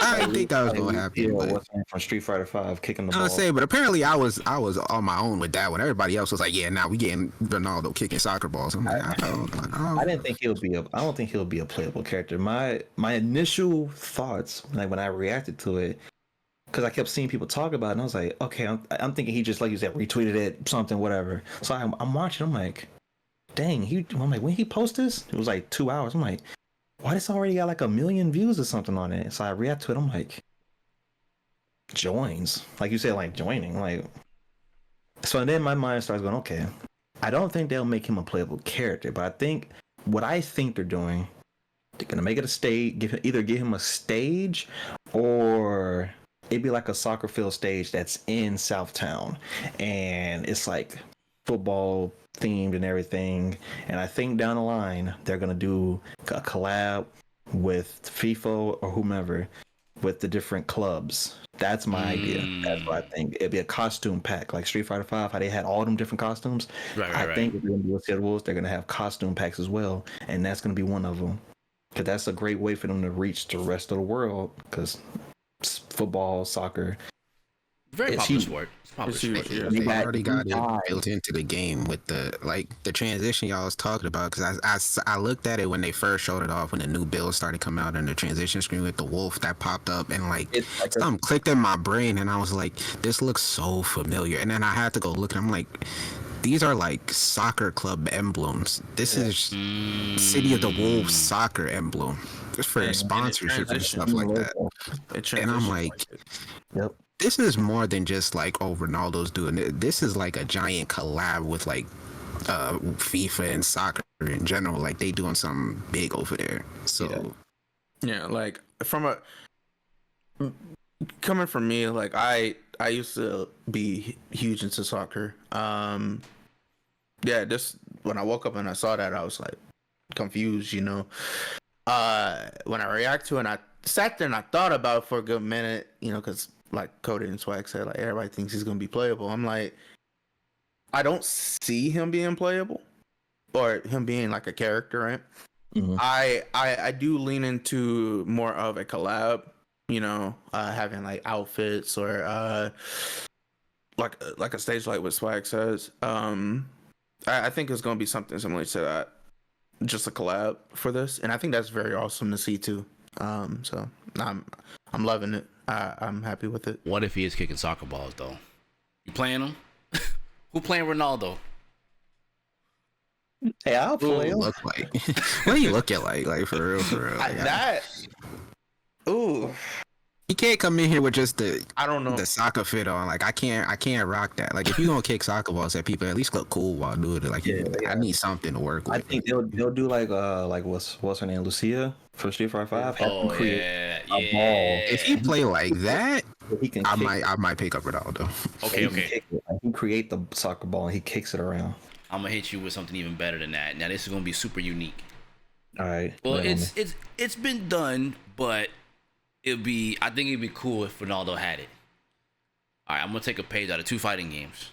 I didn't think that was gonna happen. Yeah, But what's from Street Fighter 5 kicking the I ball. was saying, but apparently I was on my own with that one. Everybody else was like, yeah, now we getting Ronaldo kicking soccer balls. I'm like, I didn't think he'll be I don't think he'll be a playable character. My initial thoughts, like when I reacted to it, because I kept seeing people talk about it, and I was like, okay, I'm thinking he just, like you said, retweeted it, something, whatever. So I'm watching, I'm like, dang, I'm like, when he post this? It was like 2 hours. I'm like, why this already got like 1 million views or something on it? So I react to it, I'm like, joins. Like you said, like joining. Like, so then my mind starts going, okay, I don't think they'll make him a playable character, but I think what I think they're doing, they're gonna make it a stage, either give him a stage or it'd be like a soccer field stage that's in Southtown, and it's like football themed and everything. And I think down the line they're gonna do a collab with FIFA or whomever with the different clubs. That's my idea. That's what I think. It'd be a costume pack like Street Fighter 5, how they had all them different costumes. I think if they're gonna do a set of rules, they're gonna have costume packs as well, and that's gonna be one of them. Because that's a great way for them to reach the rest of the world. Because football, soccer, Very it's popular huge. sport. It's popular It's huge, sport. yeah. they already got it built into the game with the transition y'all was talking about. Because I looked at it when they first showed it off when the new build started coming out and the transition screen with the wolf that popped up, and like something clicked in my brain and I was like, this looks so familiar. And then I had to go look and I'm like, these are like soccer club emblems. This is City of the Wolves soccer emblem. Just for sponsorship and stuff like that. And I'm like, Yep. this is more than just like, oh, Ronaldo's doing it. This is like a giant collab with like FIFA and soccer in general. Like they doing something big over there. So yeah, like coming from me, like I used to be huge into soccer. Yeah, this when I woke up and I saw that, I was like confused, you know. When I react to it, and I sat there and I thought about it for a good minute, you know, because like Cody and Swag said, like everybody thinks he's gonna be playable. I'm like, I don't see him being playable or him being like a character, right? Mm-hmm. I do lean into more of a collab, you know, having like outfits or like a stage like what Swag says. I think it's gonna be something similar to that, just a collab for this, and I think that's very awesome to see too. So I'm loving it. I'm happy with it. What if he is kicking soccer balls though? You playing him? Who playing Ronaldo? Hey, I'll play him. look like what do you look at like for real? Like, Ooh, he can't come in here with just I don't know the soccer fit on. Like I can't rock that. Like if you gonna kick soccer balls at people, at least look cool while doing it. Like I need something to work with. I think they'll do like what's her name, Lucia from Street Fighter 5. Have him create a ball. If he play like that, He can I kick might pick up Ronaldo. Okay, He can okay. kick it. Like, he create the soccer ball and he kicks it around. I'm gonna hit you with something even better than that. Now this is gonna be super unique. All right. Well, lay on me. it's been done, but I think it'd be cool if Ronaldo had it. All right, I'm gonna take a page out of 2 fighting games.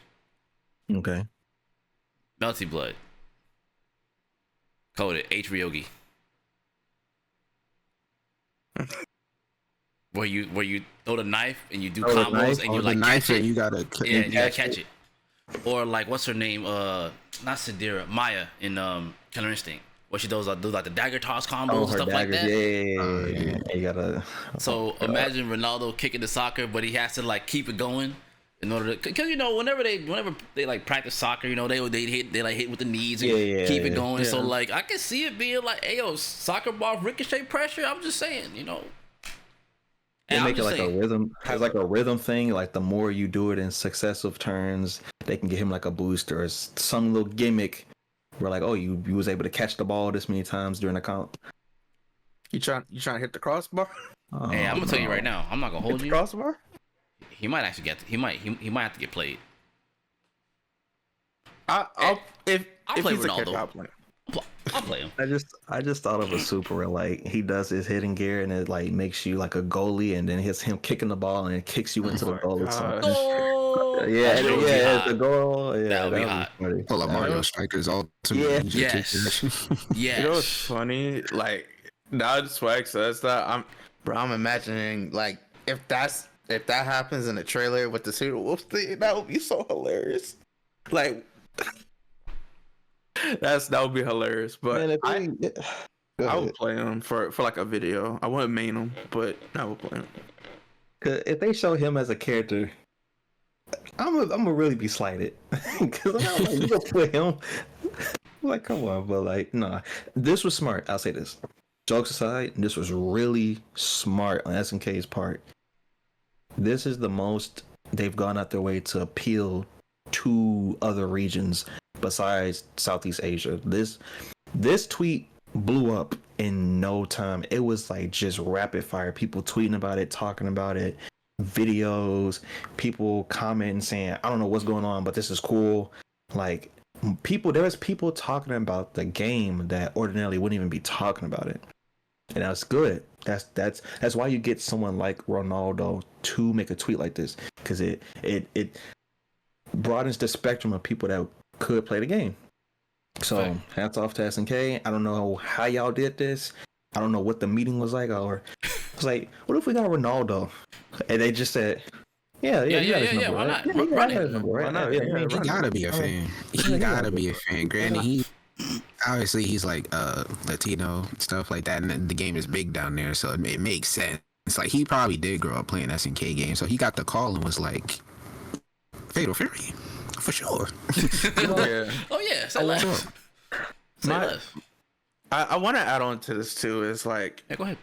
Okay. Melty Blood. Coded H Ryogi. Where you throw the knife and you do combos and you like catch it. You gotta catch it. Or like what's her name? Not Sadira, Maya in Killer Instinct. Where she does like the dagger toss combos and stuff like that. Yeah. You gotta. So imagine Ronaldo kicking the soccer, but he has to like keep it going in order to, because you know whenever they like practice soccer, you know they hit with the knees and keep it going. So like I can see it being like, hey yo, soccer ball ricochet pressure. I'm just saying, you know. They make it like a rhythm. Has like a rhythm thing. Like the more you do it in successive turns, they can give him like a boost or some little gimmick. Where like, oh, you was able to catch the ball this many times during the count. You trying to hit the crossbar? Hey, I'm gonna tell you right now. I'm not gonna hold you. Crossbar? He He might actually get. He might have to get played. I'll if play he's a Reynaldo. kicker, I'll play. I'll play him. I just thought of a super where like he does his hitting gear and it like makes you like a goalie and then it's him kicking the ball and it kicks you into the goal or something. Oh, Yeah, that would be yeah, hot. the goal. Yeah, That would be that'd hot. funny. Pull up Mario Strikers all Yeah. Yes. Yes. You know what's funny? Like now that Swag says that, I'm imagining like if that happens in the trailer with the Super Wolves thing, that would be so hilarious. Like that would be hilarious. But Man, I would play him for like a video. I wouldn't main him, but I would play him. Cause if they show him as a character, I'm gonna really be slighted. Cause I'm like, you gonna put him? Like, come on, but like, nah. This was smart. I'll say this. Jokes aside, this was really smart on SNK's part. This is the most they've gone out their way to appeal to other regions besides Southeast Asia. This tweet blew up in no time. It was like just rapid fire. People tweeting about it, talking about it, videos, people commenting saying, I don't know what's going on, but this is cool. Like there was people talking about the game that ordinarily wouldn't even be talking about it. And that's good. That's why you get someone like Reynaldo to make a tweet like this, because it broadens the spectrum of people that could play the game. So hats off to SNK. I don't know how y'all did this. I don't know what the meeting was like, or it's like, what if we got Reynaldo? And they just said, yeah. Why not? Why not? He gotta be a fan. He gotta be a fan. Granted, he's like Latino stuff like that, and the game is big down there, so it makes sense. It's like he probably did grow up playing SNK games, so he got the call and was like, Fatal Fury, for sure. Yeah. Oh yeah, say less. Say less. I want to add on to this too. Is like, Yeah, go ahead.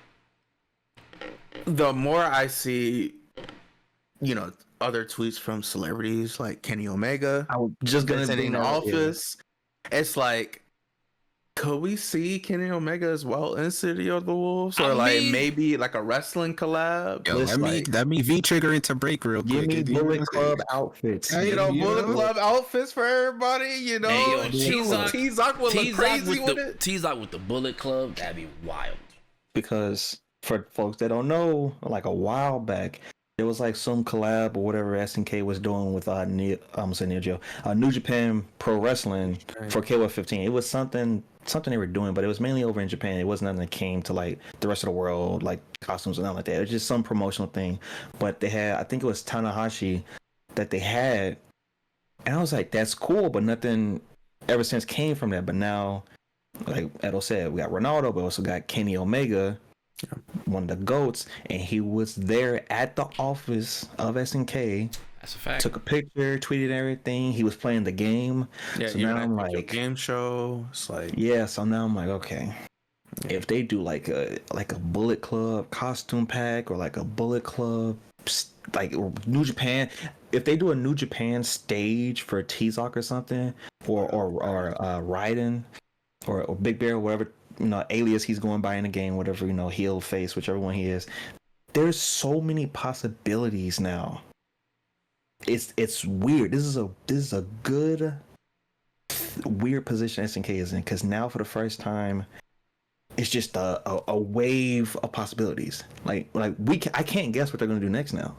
the more I see, other tweets from celebrities like Kenny Omega, I was just gonna sitting bring in the that up, office, it's like, could we see Kenny Omega as well in City of the Wolves, or maybe like a wrestling collab? Yo, let me V trigger into break real quick. Give me Bullet Club outfits. Bullet Club outfits for everybody. Hey, yo, T-Zoc was crazy with it. T-Zoc with the Bullet Club, that'd be wild. Because for folks that don't know, like a while back, there was like some collab or whatever SNK was doing with New Japan Pro Wrestling for KOF 15. It was something they were doing, but it was mainly over in Japan. It wasn't nothing that came to like the rest of the world, like costumes and nothing like that. It was just some promotional thing. But they had, I think it was Tanahashi that they had, and I was like, that's cool, but nothing ever since came from that. But now, like Edo said, we got Reynaldo, but also got Kenny Omega, one of the GOATs, and he was there at the office of SNK. That's a fact. Took a picture, tweeted everything. He was playing the game. Yeah, so now I'm like, game show. It's like, yeah. So now I'm like, okay, if they do like a Bullet Club costume pack or like a Bullet Club like New Japan, if they do a New Japan stage for T-Zoc or something, or Raiden or Big Bear, whatever alias he's going by in the game, whatever heel, face, whichever one he is. There's so many possibilities now. It's weird. This is a good weird position SNK is in, because now for the first time it's just a wave of possibilities. Like I can't guess what they're gonna do next now.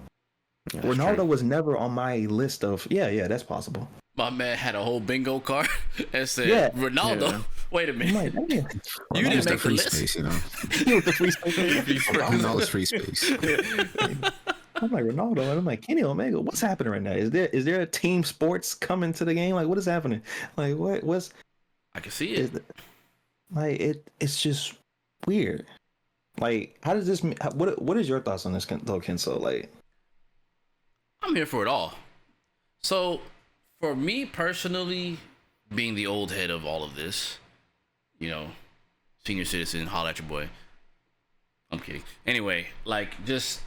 Yeah, Reynaldo was never on my list of that's possible. My man had a whole bingo card and said Reynaldo. Yeah. Wait a minute. You didn't make the list. Space, He was the free space. Ronaldo's free space. I'm like, Reynaldo, and I'm like, Kenny Omega, what's happening right now? Is there a team sports coming to the game? Like, what is happening? Like, what's I can see it. It's just weird. Like, how does this what is your thoughts on this though, Kensou? Like, I'm here for it all. So for me personally, being the old head of all of this, senior citizen, holla at your boy. I'm kidding. Anyway, like, just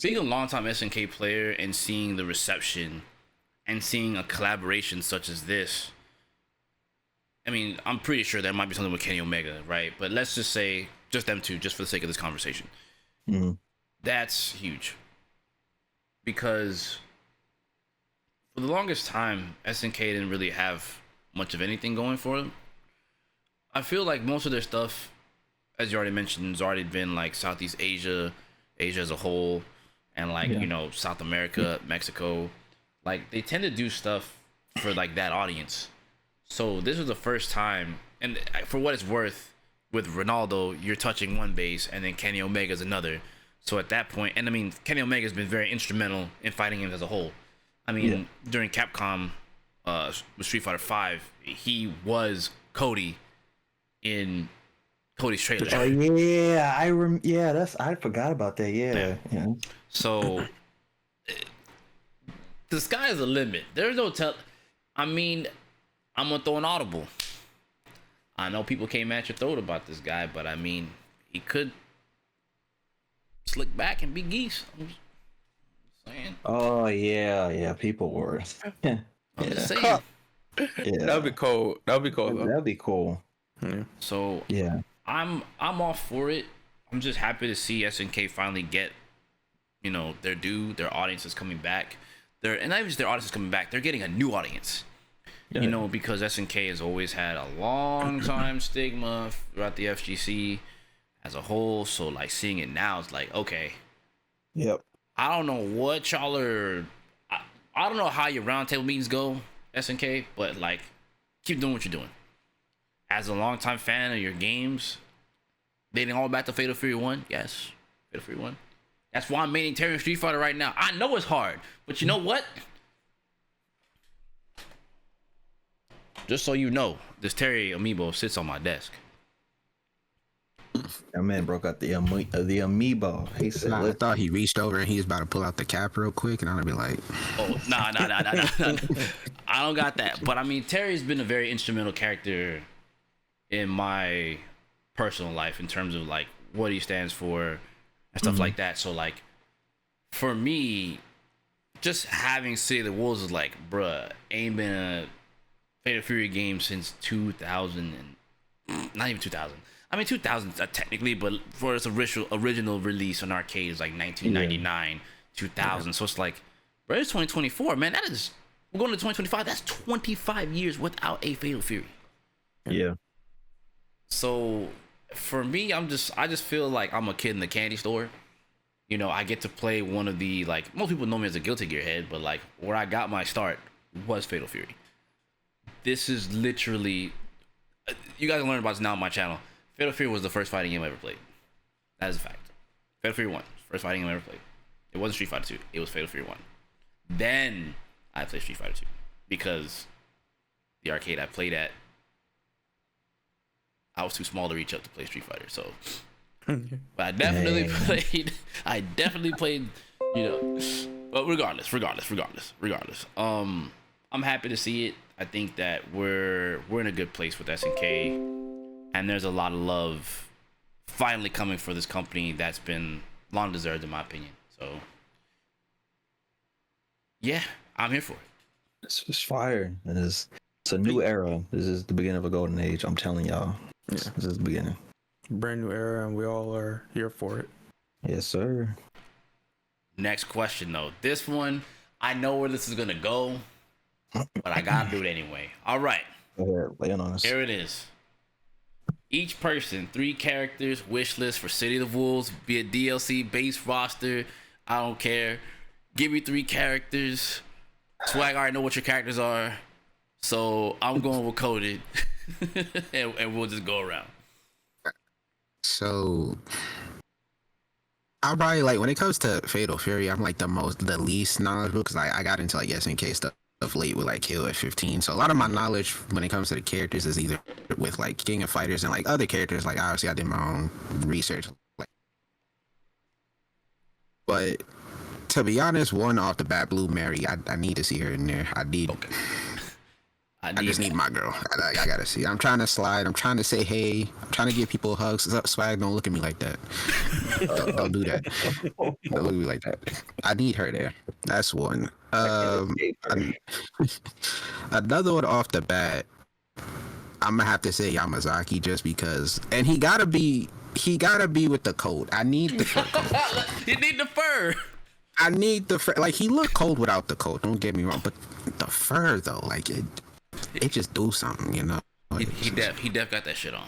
being a longtime SNK player and seeing the reception and seeing a collaboration such as this, I mean, I'm pretty sure there might be something with Kenny Omega, right? But let's just say just them two, just for the sake of this conversation. Mm-hmm. That's huge. because for the longest time, SNK didn't really have much of anything going for them. I feel like most of their stuff, as you already mentioned, has already been like Southeast Asia, Asia as a whole, and like South America, Mexico. Like they tend to do stuff for like that audience. So this was the first time, and for what it's worth, with Reynaldo, you're touching one base, and then Kenny Omega's another. So at that point, and I mean, Kenny Omega's been very instrumental in fighting him as a whole. I mean, during Capcom, with Street Fighter V, he was Cody in Cody's trailer. Oh yeah, I forgot about that. Yeah. So the sky is the limit. There's no tell. I mean, I'm gonna throw an audible. I know people came at your throat about this guy, but I mean, he could slick back and be Geese. I'm just saying. Oh yeah, people were. I'm just saying. That'd be cool. That'd be cool. Though. That'd be cool. Yeah. So yeah, I'm all for it. I'm just happy to see SNK finally get, their due. Their audience is coming back. And not even just their audience is coming back. They're getting a new audience. Yeah. Because SNK has always had a long time stigma throughout the FGC as a whole. So like seeing it now, it's like, okay. Yep. I don't know what y'all are. I don't know how your roundtable meetings go, SNK, but like, keep doing what you're doing. As a longtime fan of your games, dating all back to Fatal Fury 1, yes, Fatal Fury 1. That's why I'm maining Terry Street Fighter right now. I know it's hard, but you know what? Just so you know, this Terry amiibo sits on my desk. That man broke out the amiibo. He said, I thought he reached over and he was about to pull out the cap real quick, and I'm gonna be like, "Oh, nah. I don't got that." But I mean, Terry's been a very instrumental character in my personal life in terms of like what he stands for and stuff like that. So like, for me, just having City of the Wolves is like, bruh, ain't been a Fatal Fury game since 2000 and not even 2000. I mean 2000 technically, but for its original release on arcade is like 1999, 2000. So it's like, bro, it's 2024, man. We're going to 2025. That's 25 years without a Fatal Fury. Yeah. So for me, I just feel like I'm a kid in the candy store. I get to play one of the, like, most people know me as a Guilty Gear head, but like where I got my start was Fatal Fury. This is literally, you guys can learn about this now on my channel. Fatal Fury was the first fighting game I ever played. That is a fact. Fatal Fury 1, first fighting game I ever played. It wasn't Street Fighter 2. It was Fatal Fury 1. Then I played Street Fighter 2 because the arcade I played at, I was too small to reach up to play Street Fighter. So, but I definitely played. But regardless. I'm happy to see it. I think that we're in a good place with SNK, and there's a lot of love finally coming for this company that's been long deserved, in my opinion. So, yeah, I'm here for it. It's just fire. It's a new era. This is the beginning of a golden age. I'm telling y'all. Yeah. This is the beginning. Brand new era, and we all are here for it. Yes, sir. Next question, though. This one, I know where this is gonna go, but I gotta do it anyway. All right. Go ahead, lay it on us. Here it is. Each person, 3 characters, wish list for City of the Wolves, be it DLC, base roster, I don't care. Give me 3 characters. Swag, I already know what your characters are, so I'm going with Coded, and we'll just go around. So I'll probably, like, when it comes to Fatal Fury, I'm like the least knowledgeable because I got into like SNK stuff late with like Kill at 15. So a lot of my knowledge when it comes to the characters is either with like King of Fighters and like other characters. Like obviously I did my own research. But to be honest, one off the bat, Blue Mary, I need to see her in there. I just need my girl. I gotta see. I'm trying to slide. I'm trying to say hey. I'm trying to give people hugs. Swag, don't look at me like that. Don't do that. Don't look at me like that. I need her there. That's one. Another one off the bat, I'm gonna have to say Yamazaki just because, and he gotta be with the coat. I need the fur coat. You need the fur. I need the fur. Like, he looked cold without the coat. Don't get me wrong, but the fur though, like it just do something, you know. He def got that shit on.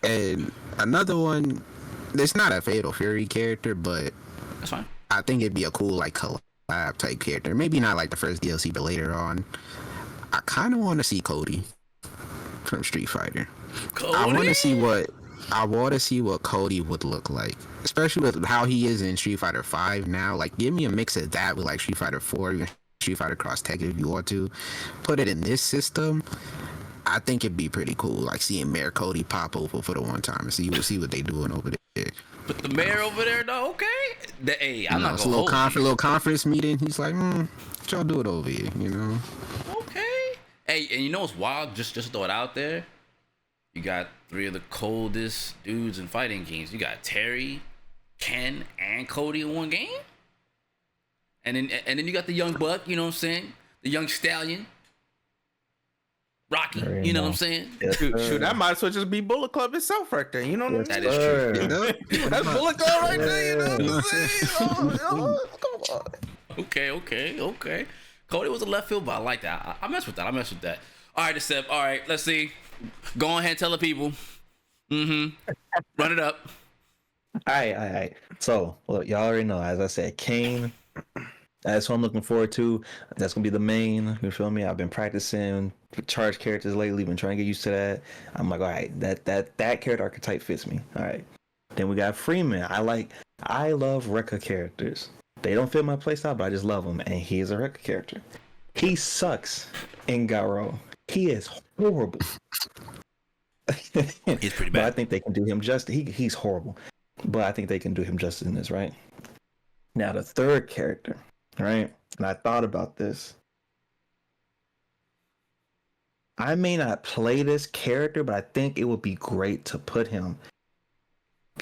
And another one, it's not a Fatal Fury character, but That's fine. I think it'd be a cool like collab type character. Maybe not like the first DLC, but later on. I kind of want to see Cody from Street Fighter. Cody? I want to see what Cody would look like, especially with how he is in Street Fighter 5 now. Like, give me a mix of that with like Street Fighter 4, even Street Fighter Cross Tekken if you want to. Put it in this system. I think it'd be pretty cool, like seeing Mayor Cody pop over for the one time and see what they doing over there. Put the mayor over there though, okay? Hey, I'm not gonna hold hold you. little conference meeting. He's like, what y'all do it over here, you know? Okay. Hey, and you know what's wild? Just to throw it out there. You got 3 of the coldest dudes in fighting games. You got Terry, Ken, and Cody in one game. And then you got the young buck, you know what I'm saying? The young stallion. Rocky, you know what I'm saying? Yes, Shoot, that might as well just be Bullet Club itself right there. You know what I'm saying? That is true. You know? That's Bullet Club right there. You know what I'm saying? Come on. Okay. Cody was a left field, but I like that. I mess with that. All right, Decepy. All right, let's see. Go ahead and tell the people. Run it up. All right. So, look, y'all already know. As I said, Kane. That's what I'm looking forward to. That's gonna be the main. You feel me? I've been practicing charge characters lately. Been trying to get used to that. I'm like, all right, that character archetype fits me. All right. Then we got Freeman. I love Rekka characters. They don't fit my playstyle, but I just love them. And he is a Rekka character. He sucks in Garo. He is horrible. He's pretty But bad. I think they can do him justice. He's horrible. But I think they can do him justice in this, right? Now the third character, right? And I thought about this. I may not play this character, but I think it would be great to put him.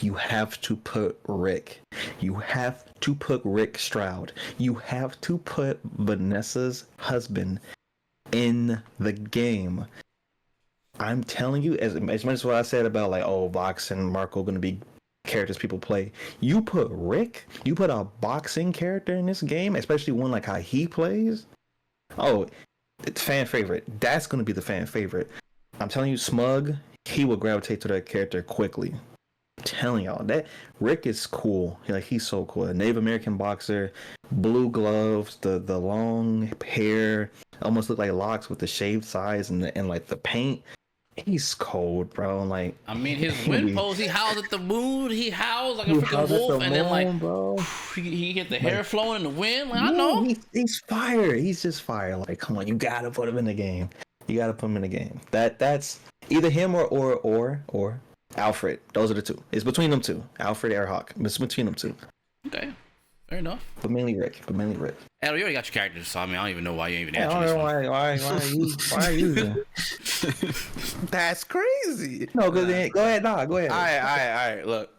You have to put Rick. You have to put Rick Stroud. You have to put Vanessa's husband in the game. I'm telling you, as much as what I said about like, oh, Vox and Marco going to be characters people play. You put Rick, you put a boxing character in this game, especially one like how he plays. Oh, it's fan favorite. That's going to be the fan favorite. I'm telling you, Smug, he will gravitate to that character quickly. I'm telling y'all, that Rick is cool. Like, he's so cool. A Native American boxer, blue gloves, the long hair, almost look like locks with the shaved sides and like the paint. He's cold, bro. Like, I mean, his wind pose, he howls at the moon. He howls like a freaking wolf, and then like, bro. he get the hair flowing in the wind. Like, I know. He's fire. He's just fire. Like, come on, you gotta put him in the game. You gotta put him in the game. That's either him or Alfred. Those are the two. It's between them two. Alfred, Airhawk. It's between them two. Okay, fair enough. But mainly Rick. Adam, you already got your characters, so I mean, I don't even know why you even I answer don't this know one. why are you? That's crazy. No, go ahead. Go ahead. Nah, go ahead. All right. Look,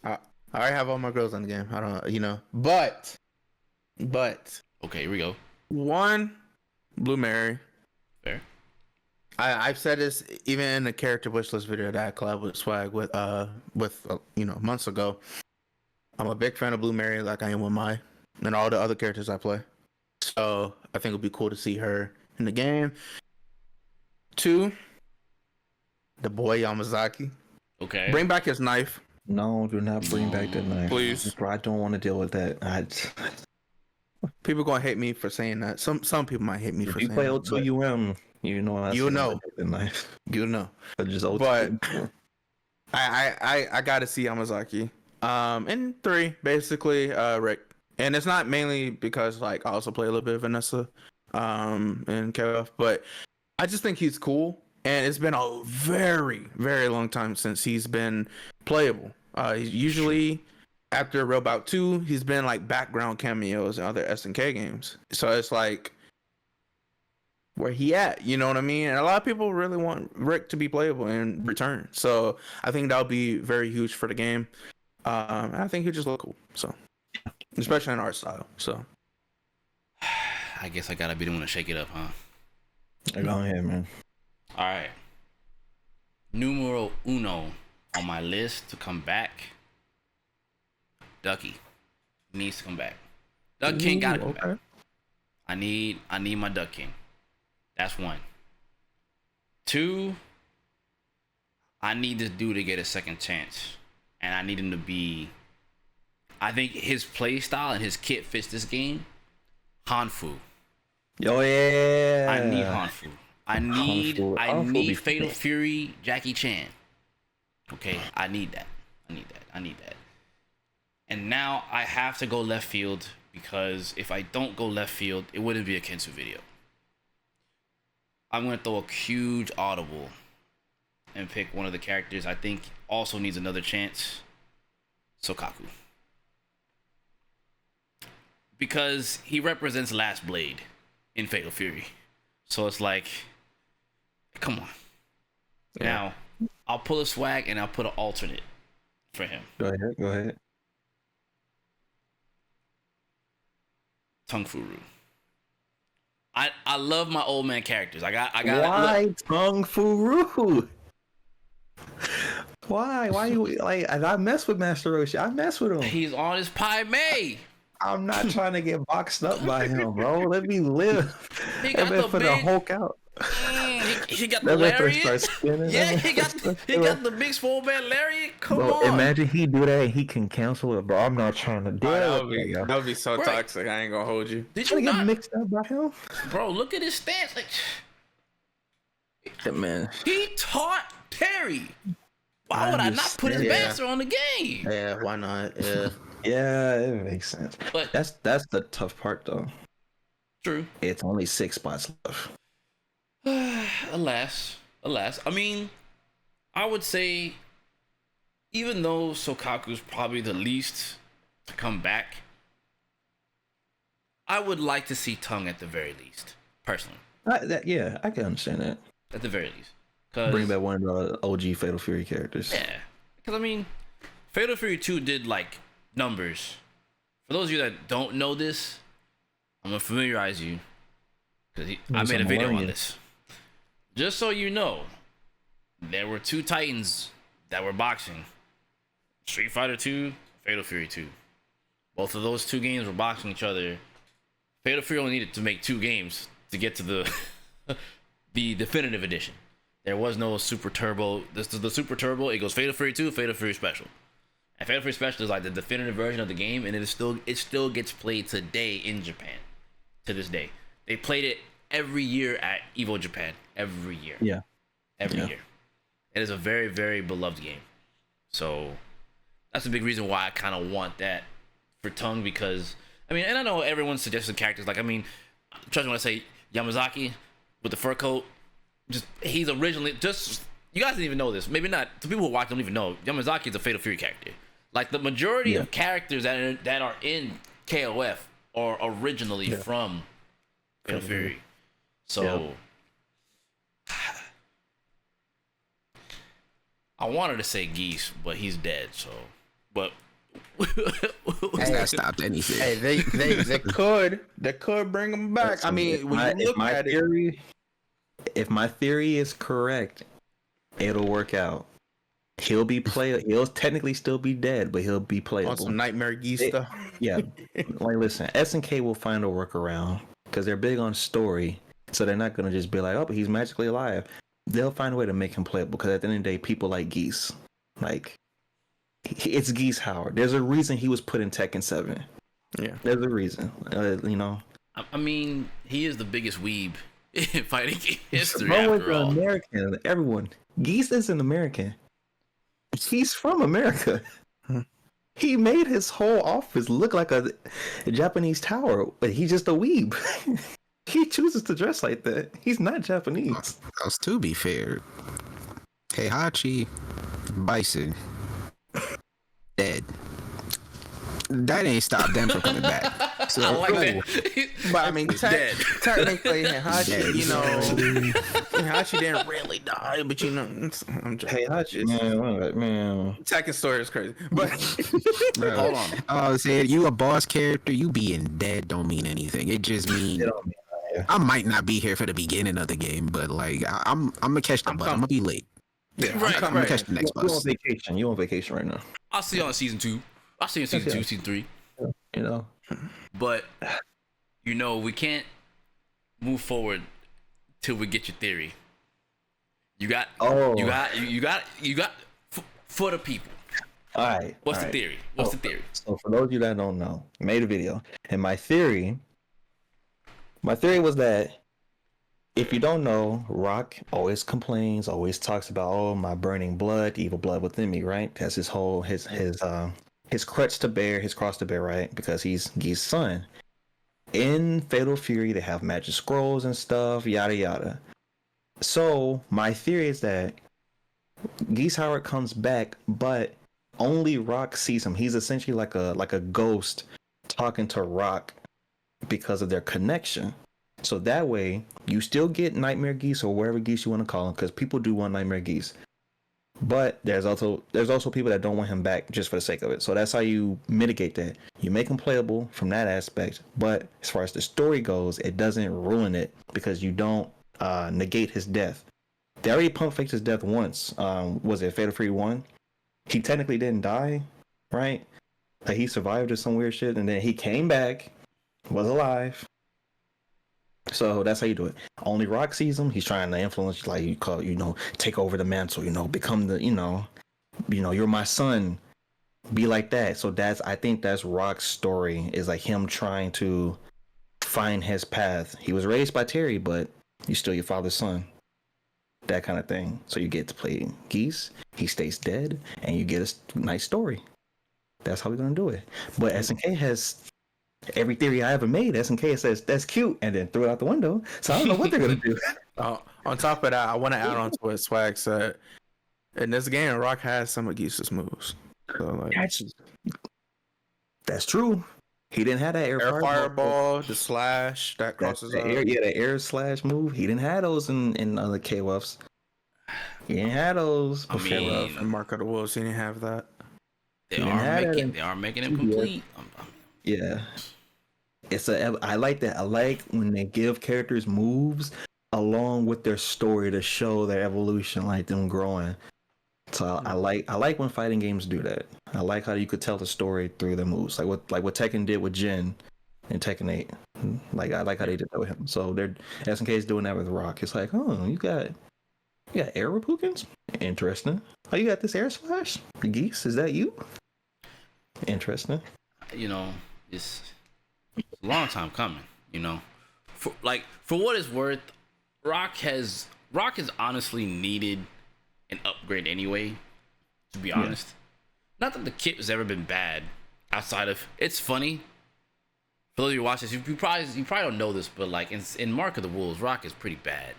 I already have all my girls on the game. I don't, but Okay, here we go. one, Blue Mary. Fair. I've said this even in the character wishlist video that I collabed with Swag with months ago. I'm a big fan of Blue Mary, like I am with Mai and all the other characters I play. So I think it'd be cool to see her in the game. 2, the boy Yamazaki. Okay. Bring back his knife. No, do not bring back that knife. Please. Bro, I don't want to deal with that. People gonna hate me for saying that. Some people might hate me for You saying play that. O2UM, you know. You know. The knife. You know. But just O2. But I gotta see Yamazaki. And 3, basically, Rick. And it's not mainly because like I also play a little bit of Vanessa, and KF, but I just think he's cool. And it's been a very, very long time since he's been playable. Usually after Real Bout 2, he's been like background cameos in other SNK games. So it's like, where he at? You know what I mean? And a lot of people really want Rick to be playable in return. So I think that'll be very huge for the game. And I think he'll just look cool. So, especially in art style. So, I guess I gotta be the one to shake it up, huh? Go ahead, man. All right. Numero uno on my list to come back. Ducky needs to come back. Duck King gotta come okay. back. I need my Duck King. That's one. Two, I need this dude to get a second chance. And I need him to be, I think his play style and his kit fits this game. Hanfu. Oh yeah. I need Hanfu. I Hanfu be need Fatal great. Fury, Jackie Chan. Okay, I need that. And now I have to go left field because if I don't go left field, it wouldn't be a Kensu video. I'm gonna throw a huge audible and pick one of the characters I think also needs another chance. Sokaku. Because he represents Last Blade in Fatal Fury. So it's like, come on. Yeah. Now, I'll pull a swag and I'll put an alternate for him. Go ahead. Tung Furu. I love my old man characters. I got Why Tung Furu? Why you like? I mess with Master Roshi. I mess with him. He's on his Pai Mei. I'm not trying to get boxed up by him, bro. Let me live. He got That the for the big Hulk out. he got the That man first lariat. starts spinning. Yeah, he got the big swole man lariat. Come Bro, on. imagine he do that and he can cancel it, bro. I'm not trying to do that that. would be so Right. toxic. I ain't gonna hold you. Did Trying you to get not, mixed up by him. bro? Look at his stance. Like, That man. he taught Terry. Why would I not put his understand. master on the game? Yeah, why not? Yeah. Yeah, it makes sense. But That's the tough part though. true. It's only 6 spots left. Alas. I mean, I would say, even though Sokaku's probably the least to come back, I would like to see Tung at the very least, personally. Yeah, I can understand that. At the very least. Cause, Bring back one of the OG Fatal Fury characters. yeah. Because, I mean, Fatal Fury 2 did, like, numbers. For those of you that don't know this, I'm going to familiarize you. Because I made a video on this. Just so you know, there were 2 Titans that were boxing. Street Fighter 2, Fatal Fury 2. Both of those 2 games were boxing each other. Fatal Fury only needed to make 2 games to get to the the definitive edition. There was no Super Turbo. This is the Super Turbo. It goes Fatal Fury 2, Fatal Fury Special. And Fatal Fury Special is like the definitive version of the game, and it still gets played today in Japan. To this day. They played it every year at Evo Japan. Every year. Yeah. Every year. It is a very, very beloved game. So that's a big reason why I kind of want that for Tung, because I mean, and I know everyone suggested characters like, I mean, trust me when I say Yamazaki with the fur coat, he's originally you guys didn't even know this. Maybe not. The people who watch don't even know Yamazaki is a Fatal Fury character. Like the majority of characters that are in KOF are originally from Fatal Fury. So I wanted to say Geese, but he's dead. So, but That's not stopped anything. Hey, they could bring him back. I mean, when you look at it, if my theory is correct, it'll work out. He'll be playable. He'll technically still be dead, but he'll be playable. on some Nightmare Geese stuff. Yeah, like listen, SNK will find a workaround because they're big on story, so they're not gonna just be like, oh, but he's magically alive. They'll find a way to make him playable because at the end of the day, people like Geese. Like, it's Geese Howard. There's a reason he was put in Tekken 7. Yeah, there's a reason. You know. I mean, he is the biggest weeb in fighting game history. Bro, After all, American. Everyone. Geese isn't American. He's from America. He made his whole office look like a Japanese tower, but he's just a weeb. He chooses to dress like that. He's not Japanese. Else, to be fair, Heihachi Bison dead. That ain't stopped them from coming back. So, I like that. but I mean, dead. technically, Heihachi, Dead. you know, Heihachi didn't really die, but you know, I'm just, Heihachi, man. Tekken story is crazy, but bro, Hold on. I was saying, you a boss character, you being dead don't mean anything. It just means I might not be here for the beginning of the game, but like I'm gonna catch the bus. I'm gonna be late. yeah, Right, I'm gonna catch the next You on bus. vacation. You on vacation right now. I'll see you on season 2. I'll see you in season 2, season 3. You know. But we can't move forward till we get your theory. You got for the people. All right. What's the theory? What's the theory? So for those of you that don't know, I made a video, and my theory was that if you don't know, Rock always complains, always talks about, oh, my burning blood, evil blood within me, right? That's his whole his crutch to bear, his cross to bear, right? Because he's Geese's son. In Fatal Fury, they have magic scrolls and stuff, yada yada. So my theory is that Geese Howard comes back, but only Rock sees him. He's essentially like a ghost talking to Rock because of their connection. So that way, you still get Nightmare Geese or wherever Geese you want to call him, because people do want Nightmare Geese. But there's also people that don't want him back just for the sake of it. So that's how you mitigate that. You make him playable from that aspect. But as far as the story goes, it doesn't ruin it because you don't negate his death. They already pump faked his death once. Was it Fatal Fury 1? He technically didn't die, right? Like he survived or some weird shit, and then he came back, was alive. So that's how you do it. Only Rock sees him. He's trying to influence, like you call, take over the mantle. Become the, you're my son. Be like that. So I think that's Rock's story. Is like him trying to find his path. He was raised by Terry, but you're still your father's son. That kind of thing. So you get to play Geese. He stays dead, and you get a nice story. That's how we're gonna do it. But SNK has every theory I ever made. SNK says that's cute, and then threw it out the window. So I don't know what they're gonna do. On top of that, I want to add on to what Swag said. In this game, Rock has some of Geese's moves. So that's true. He didn't have that air fireball, the slash that crosses up. The air slash move. He didn't have those in other KOFs. He didn't have those. In Mark of the Wolves, he didn't have that. They are making him complete. Yeah. I like that. I like when they give characters moves along with their story to show their evolution, like them growing. So I like when fighting games do that. I like how you could tell the story through the moves, like what Tekken did with Jin in Tekken 8. Like I like how they did that with him. So SNK is doing that with Rock. It's like, oh, you got air Repukens? Interesting. Oh, you got this air slash? Geese, is that you? Interesting. It's a long time coming. For what it's worth, Rock has honestly needed an upgrade anyway, to be honest. Not that the kit has ever been bad outside of, it's funny for those of you who watch this, you probably don't know this, but like in Mark of the Wolves, Rock is pretty bad,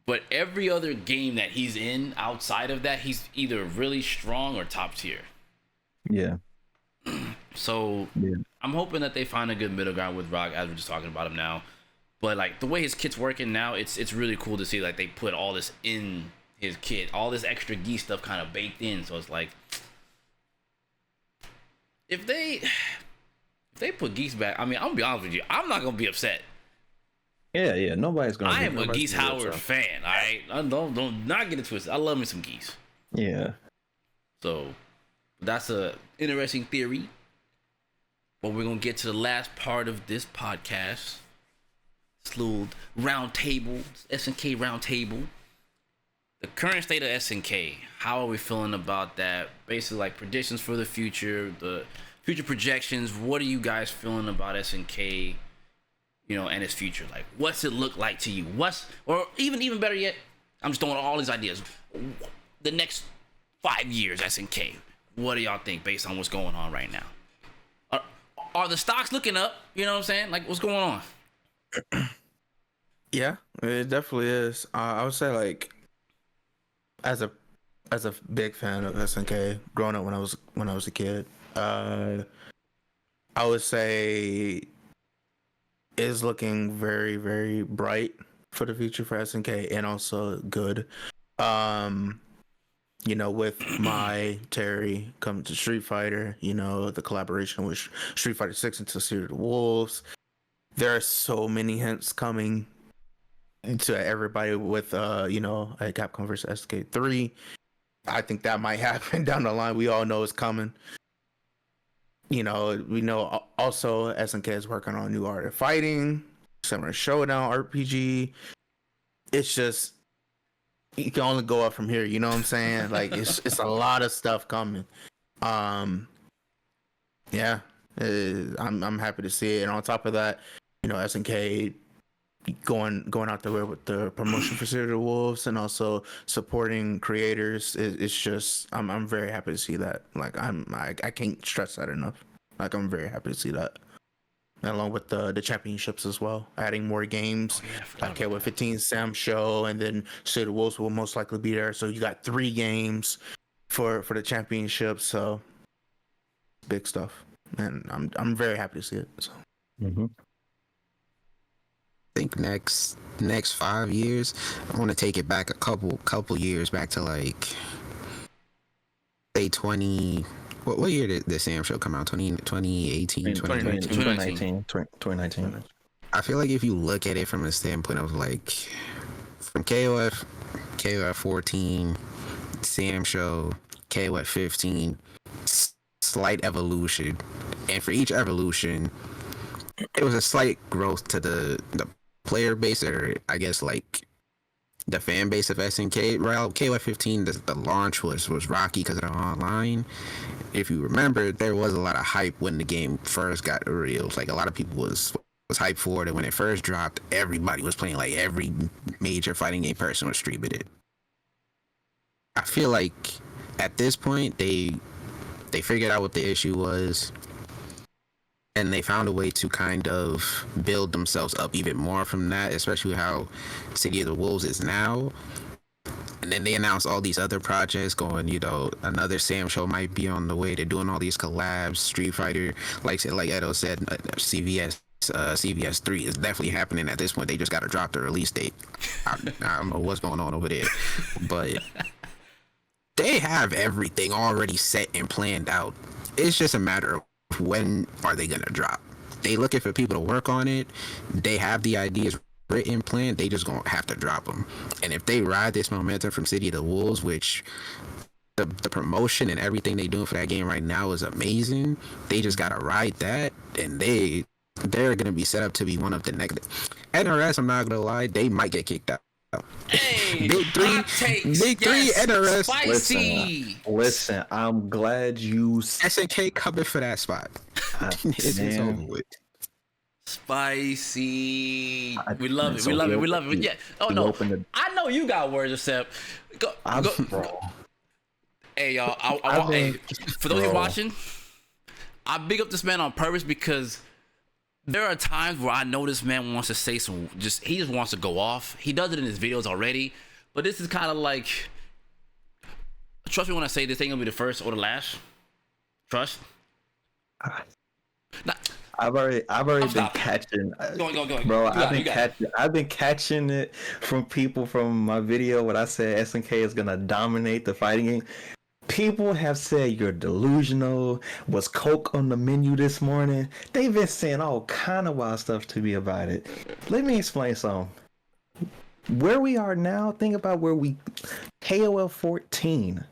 but every other game that he's in outside of that, he's either really strong or top tier. So I'm hoping that they find a good middle ground with Rock, as we're just talking about him now. But like the way his kit's working now, it's really cool to see like they put all this in his kit, all this extra Geese stuff kind of baked in. So it's like, if they put Geese back, I mean, I'm gonna be honest with you, I'm not gonna be upset. Yeah, nobody's gonna. I am a Geese Howard fan. All right, don't not get it twisted. I love me some Geese. Yeah. So that's a interesting theory. But we're gonna get to the last part of this podcast. This little round table, SNK round table. The current state of SNK. How are we feeling about that? Basically, like predictions for the future, the future projections. What are you guys feeling about SNK? And its future. Like, what's it look like to you? Or even better yet, I'm just throwing all these ideas. The next 5 years, SNK. What do y'all think based on what's going on right now? Are the stocks looking up? You know what I'm saying? Like, what's going on? Yeah, it definitely is. I would say, like, as a big fan of SNK, growing up when I was a kid, I would say is looking very, very bright for the future for SNK, and also good. With my Terry coming to Street Fighter, the collaboration with Street Fighter 6 into Future of the Wolves. There are so many hints coming to everybody with a Capcom versus SNK 3. I think that might happen down the line. We all know it's coming. we know also SNK is working on a new art of fighting, Summer Showdown RPG. It's just you can only go up from here. You know what I'm saying? Like it's a lot of stuff coming. Yeah, I'm happy to see it. And on top of that, SNK going out there with the promotion for City of the Wolves and also supporting creators. It's just I'm very happy to see that. Like I can't stress that enough. Like I'm very happy to see that. And along with the championships as well, adding more games. Like KOF 15 Sam Show, and then City of the Wolves will most likely be there. So you got 3 games for the championship. So big stuff, and I'm very happy to see it. So. Mm-hmm. I think next 5 years, I want to take it back a couple years back to like say 20. What year did the Sam Show come out? 2018, 2019. I feel like if you look at it from a standpoint of like from KOF 14, Sam Show, KOF 15, slight evolution, and for each evolution, it was a slight growth to the player base, or I guess like the fan base of SNK. Well, KOF 15, the launch was rocky because of the online. If you remember, there was a lot of hype when the game first got revealed. Like a lot of people was hyped for it, and when it first dropped, everybody was playing. Like every major fighting game person was streaming it. I feel like at this point they figured out what the issue was, and they found a way to kind of build themselves up even more from that, especially how City of the Wolves is now. And then they announced all these other projects going, another Sam Show might be on the way. They're doing all these collabs, Street Fighter, like Edo said, CVS 3 is definitely happening at this point. They just got to drop the release date. I don't know what's going on over there, but they have everything already set and planned out. It's just a matter of when are they gonna drop. They looking for people to work on it. They have the ideas written, planned. They just gonna have to drop them. And if they ride this momentum from City of the Wolves, which the promotion and everything they doing for that game right now is amazing, they just gotta ride that, and they're gonna be set up to be one of the negative. NRS, I'm not gonna lie, they might get kicked out. Hey, Big three, NRS. Spicy. Listen, I'm glad you SNK coming for that spot. It's over with. Spicy. We love it. We love it. Yeah. Oh no. I know you got words, Sep. Go. Hey y'all. Hey, for those of you watching, I big up this man on purpose because there are times where I know this man wants to say he just wants to go off. He does it in his videos already, but this is kind of like, trust me when I say this ain't gonna be the first or the last. Trust. I've already been catching. Go. Bro, I've been catching it from people from my video when I said SNK is gonna dominate the fighting game. People have said you're delusional. Was Coke on the menu this morning? They've been saying all kind of wild stuff to me about it. Let me explain something. Where we are now, think about where KOL 14.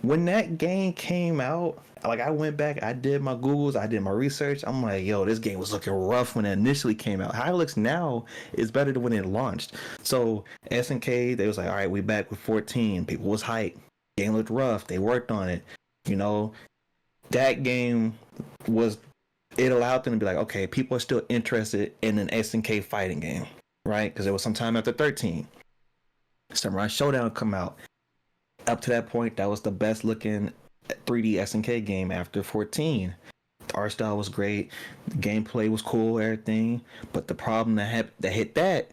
When that game came out, like I went back, I did my Googles, I did my research. I'm like, yo, this game was looking rough when it initially came out. How it looks now is better than when it launched. So SNK, they was like, all right, we back with 14. People was hyped. Game looked rough. They worked on it. That game it allowed them to be like, okay, people are still interested in an SNK fighting game, right? Because it was sometime after 13. Samurai Showdown come out. Up to that point, that was the best looking 3D SNK game after 14. The art style was great. The gameplay was cool, everything. But the problem that hit that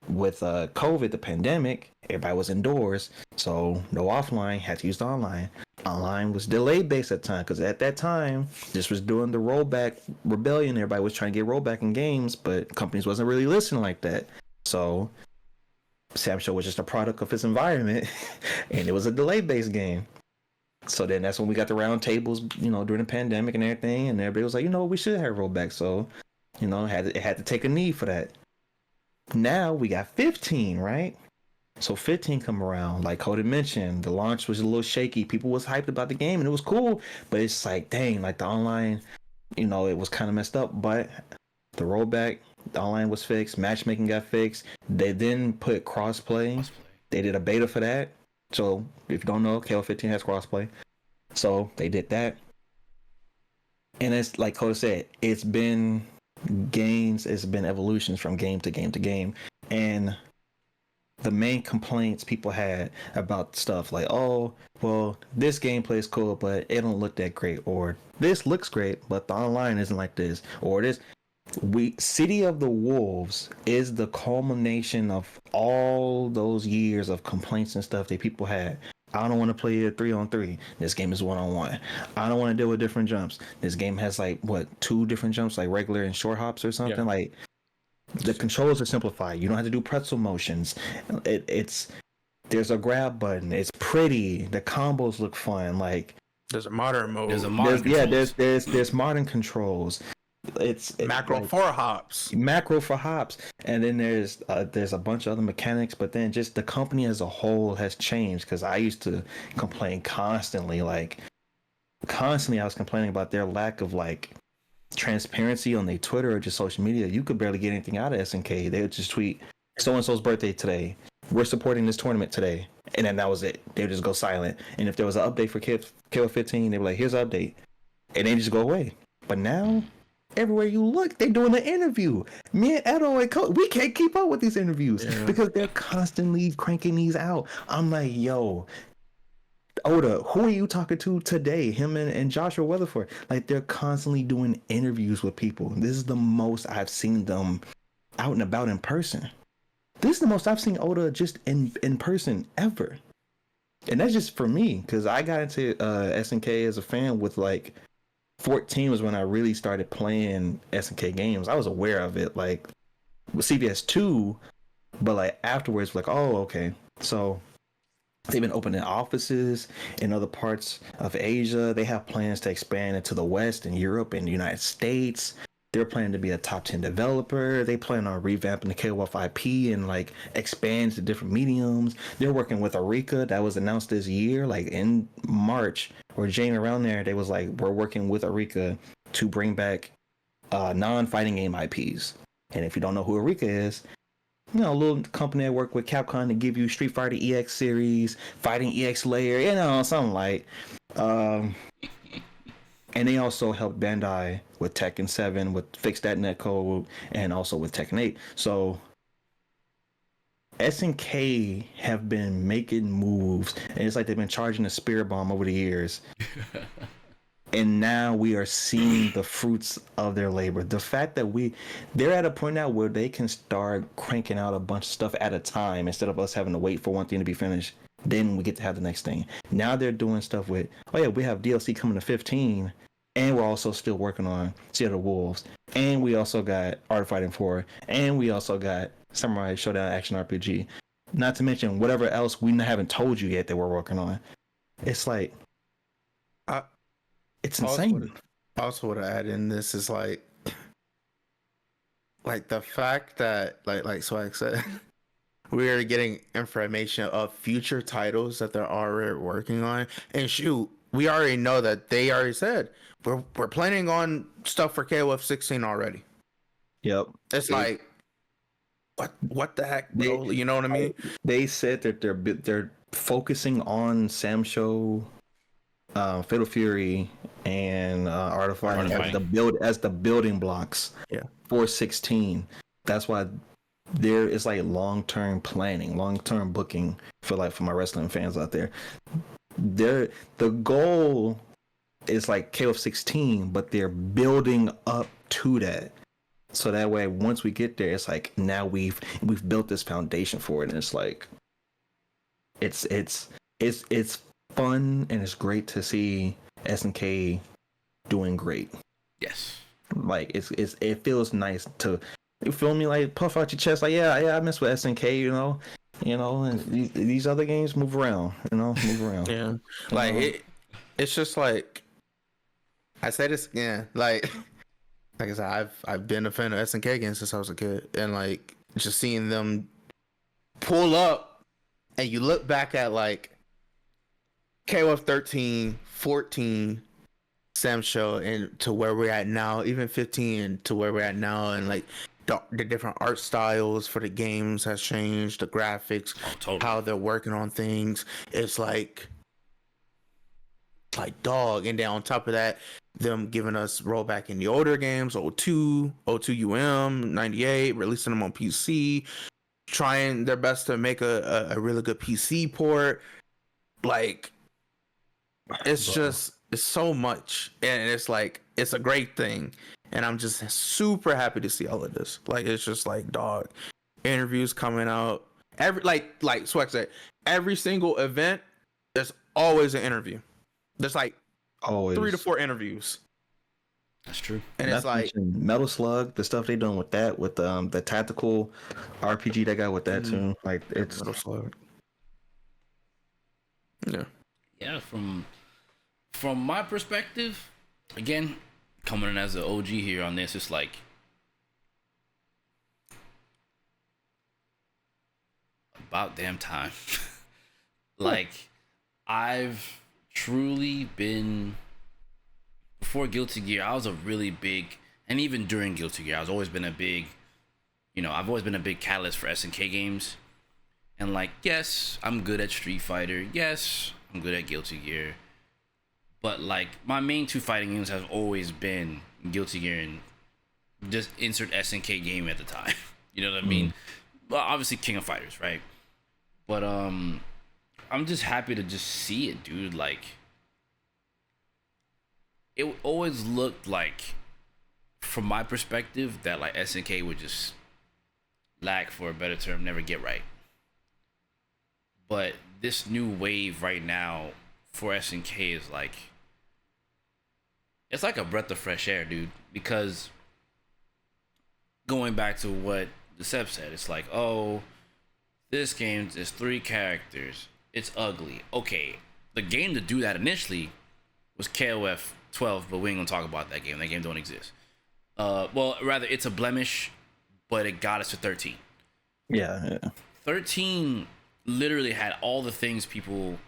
with COVID, the pandemic, everybody was indoors, so no offline, had to use the online. Online was delayed based at the time, because at that time, this was doing the rollback rebellion. Everybody was trying to get rollback in games, but companies wasn't really listening like that. So Sam Show was just a product of its environment, and it was a delay based game. So then that's when we got the round tables, during the pandemic and everything, and everybody was like, we should have rollback. So, it had to take a knee for that. Now we got 15, right? So 15 come around, like Cody mentioned, the launch was a little shaky. People was hyped about the game and it was cool, but it's like, dang, like the online, you know, it was kind of messed up. But the rollback, the online was fixed, matchmaking got fixed. They then put crossplay. They did a beta for that. So if you don't know, KO15 has crossplay. So they did that. And it's like Cody said, it's been gains, it's been evolutions from game to game to game. And the main complaints people had about stuff like, oh, well, this gameplay is cool, but it don't look that great, or this looks great, but the online isn't like this, or this. City of the Wolves is the culmination of all those years of complaints and stuff that people had. I don't want to play a 3-on-3. This game is 1-on-1. I don't want to deal with different jumps. This game has like 2 different jumps, like regular and short hops or something. Yeah. Like the controls are simplified. You don't have to do pretzel motions. There's a grab button. It's pretty. The combos look fun. Like there's a modern mode. There's modern controls. It's macro like, for hops. Macro for hops, and then there's a bunch of other mechanics. But then just the company as a whole has changed. Because I used to complain constantly. I was complaining about their lack of like transparency on their Twitter or just social media. You could barely get anything out of SNK. They would just tweet so and so's birthday today. We're supporting this tournament today, and then that was it. They would just go silent. And if there was an update for KO15, they were like, "Here's an update," and they just go away. But now, everywhere you look, they're doing an interview. Me and Edo and Cole, we can't keep up with these interviews because they're constantly cranking these out. I'm like, yo, Oda, who are you talking to today? Him and Joshua Weatherford. Like, they're constantly doing interviews with people. This is the most I've seen them out and about in person. This is the most I've seen Oda just in person ever. And that's just for me, because I got into SNK as a fan with like 14 was when I really started playing SNK games. I was aware of it, like with CVS 2, but like afterwards, like, oh, okay. So they've been opening offices in other parts of Asia. They have plans to expand into the West and Europe and the United States. They're planning to be a top 10 developer. They plan on revamping the KOF IP and like expand to different mediums. They're working with Arika. That was announced this year, like in March or January around there. They was like, we're working with Arika to bring back non-fighting game IPs. And if you don't know who Arika is, you know, a little company that work with Capcom to give you Street Fighter EX series, Fighting EX Layer, you know, something like. And they also helped Bandai with Tekken 7, with Fix That Netcode, and also with Tekken 8. So SNK have been making moves, and it's like they've been charging a spirit bomb over the years. And now we are seeing the fruits of their labor. The fact that they're at a point now where they can start cranking out a bunch of stuff at a time instead of us having to wait for one thing to be finished. Then we get to have the next thing. Now they're doing stuff with, oh yeah, we have DLC coming to 15, and we're also still working on City of the Wolves, and we also got Art of Fighting 4, and we also got Samurai Showdown Action RPG. Not to mention whatever else we haven't told you yet that we're working on. It's like, it's insane. Also, what I add in this is like the fact that like Swag said, we are getting information of future titles that they're already working on. And shoot, we already know that they already said we're planning on stuff for KOF 16 already. Yep. It's like what the heck, bro? You know what I mean? They said that they're focusing on Samsho, Fatal Fury, and Art of Fighting as the building blocks for 16. That's why there is like long-term planning, long-term booking for my wrestling fans out there. The goal is like KOF 16, but they're building up to that. So that way, once we get there, it's like now we've built this foundation for it, and it's like it's fun and it's great to see SNK doing great. Yes. Like it feels nice to, you feel me, like puff out your chest, like yeah, I mess with SNK, you know, and these other games move around. Yeah, like it's just like I say this again, like I said, I've been a fan of SNK games since I was a kid, and like just seeing them pull up and you look back at like KOF 13, 14, Sam Show, and to where we're at now, even 15 and to where we're at now, and like the different art styles for the games has changed, the graphics, how they're working on things. It's like dog. And then on top of that, them giving us rollback in the older games, 02 UM, 98, releasing them on PC, trying their best to make a really good PC port. Like, it's just, it's so much. And it's like, it's a great thing. And I'm just super happy to see all of this. Like, it's just like, dog, interviews coming out. Like Swag said, every single event, there's always an interview. There's like always 3 to 4 interviews. That's true. And it's like Metal Slug, the stuff they doing with that, with the tactical RPG they got with that too. Like, it's Metal Slug. Yeah, from my perspective, again, coming in as an OG here on this, it's like about damn time. Like, I've truly been, before Guilty Gear, I was a really big, and even during Guilty Gear, I've always been a big catalyst for SNK games. And like, yes, I'm good at Street Fighter. Yes, I'm good at Guilty Gear. But like, my main 2 fighting games have always been Guilty Gear and just insert SNK game at the time. You know what I mean? Well, obviously King of Fighters, right? But I'm just happy to just see it, dude. Like, it always looked like, from my perspective, that like SNK would just lack, for a better term, never get right. But this new wave right now for SNK is like, it's like a breath of fresh air, dude. Because going back to what Decepy said, it's like, oh, this game is 3 characters. It's ugly. Okay, the game to do that initially was KOF 12, but we ain't gonna talk about that game. That game don't exist. Well, rather, it's a blemish, but it got us to 13. Yeah. 13 literally had all the things people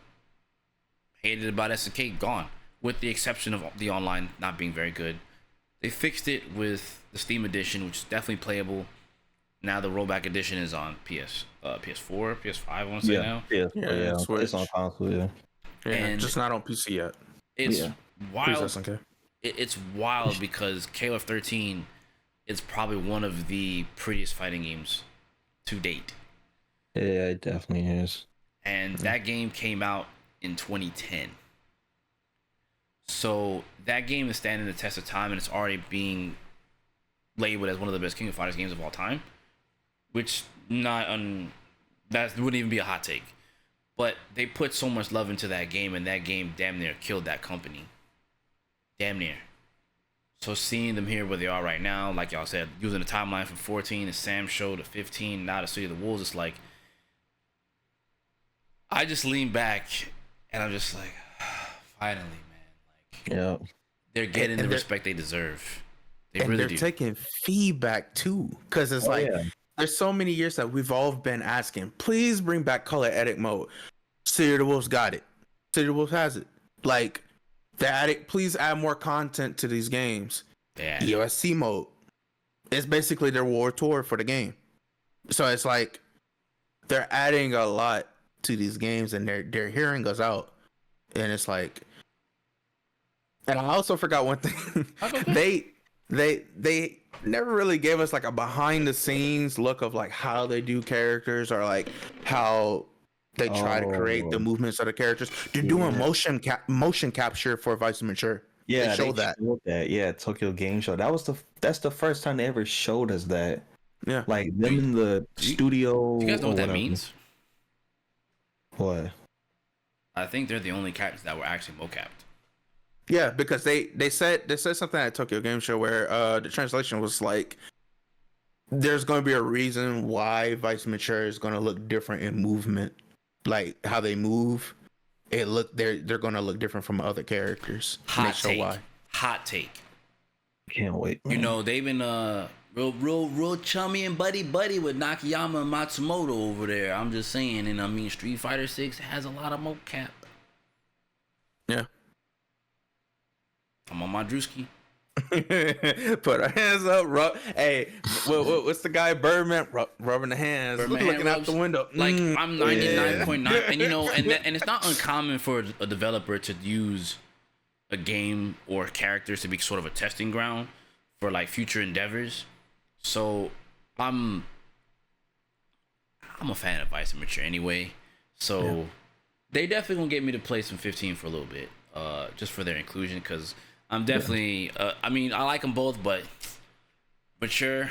hated about SNK gone, with the exception of the online not being very good. They fixed it with the Steam edition, which is definitely playable. Now the rollback edition is on PS4, PS5, I want to say now. Yeah, it's on console, yeah. And just not on PC yet. It's wild. SNK. It's wild because KOF 13 is probably one of the prettiest fighting games to date. Yeah, it definitely is. And that game came out in 2010. So that game is standing the test of time, and it's already being labeled as one of the best King of Fighters games of all time, which that wouldn't even be a hot take. But they put so much love into that game, and that game damn near killed that company. Damn near. So seeing them here where they are right now, like y'all said, using the timeline from 14 to Sam Show to 15, now to City of the Wolves, it's like, I just lean back and I'm just like, finally, man. Like, they're getting the respect they deserve. They really do. They're taking feedback too, because it's there's so many years that we've all been asking, please bring back color edit mode. City of the Wolves got it. City of the Wolves has it. Like, please add more content to these games. Yeah. EOSC mode. It's basically their war tour for the game. So it's like they're adding a lot to these games, and they're hearing us out. And it's like, and I also forgot one thing. They never really gave us like a behind the scenes look of like how they do characters, or like how they try to create the movements of the characters. They're doing motion capture for Vice Mature. Yeah, they showed that. Yeah, Tokyo Game Show. That's the first time they ever showed us that. Yeah, like them in the studio. Do you guys know what that means? What? I think they're the only characters that were actually mocapped. Yeah, because they said something at Tokyo Game Show where the translation was like, there's going to be a reason why Vice Mature is going to look different in movement, like how they move. They're going to look different from other characters. Hot take. Can't wait. You know, they've been real chummy and buddy with Nakayama and Matsumoto over there. I'm just saying, and I mean, Street Fighter 6 has a lot of mocap. Yeah. I'm on my Drewski. Put our hands up, hey, what's the guy? Birdman rubbing the hands, Birdman looking hand out the window. Like I'm 99.9, yeah. and you know, and it's not uncommon for a developer to use a game or characters to be sort of a testing ground for like future endeavors. So I'm a fan of Vice and Mature anyway. So they definitely gonna get me to play some 15 for a little bit, just for their inclusion, because I'm definitely, I mean, I like them both, but Mature,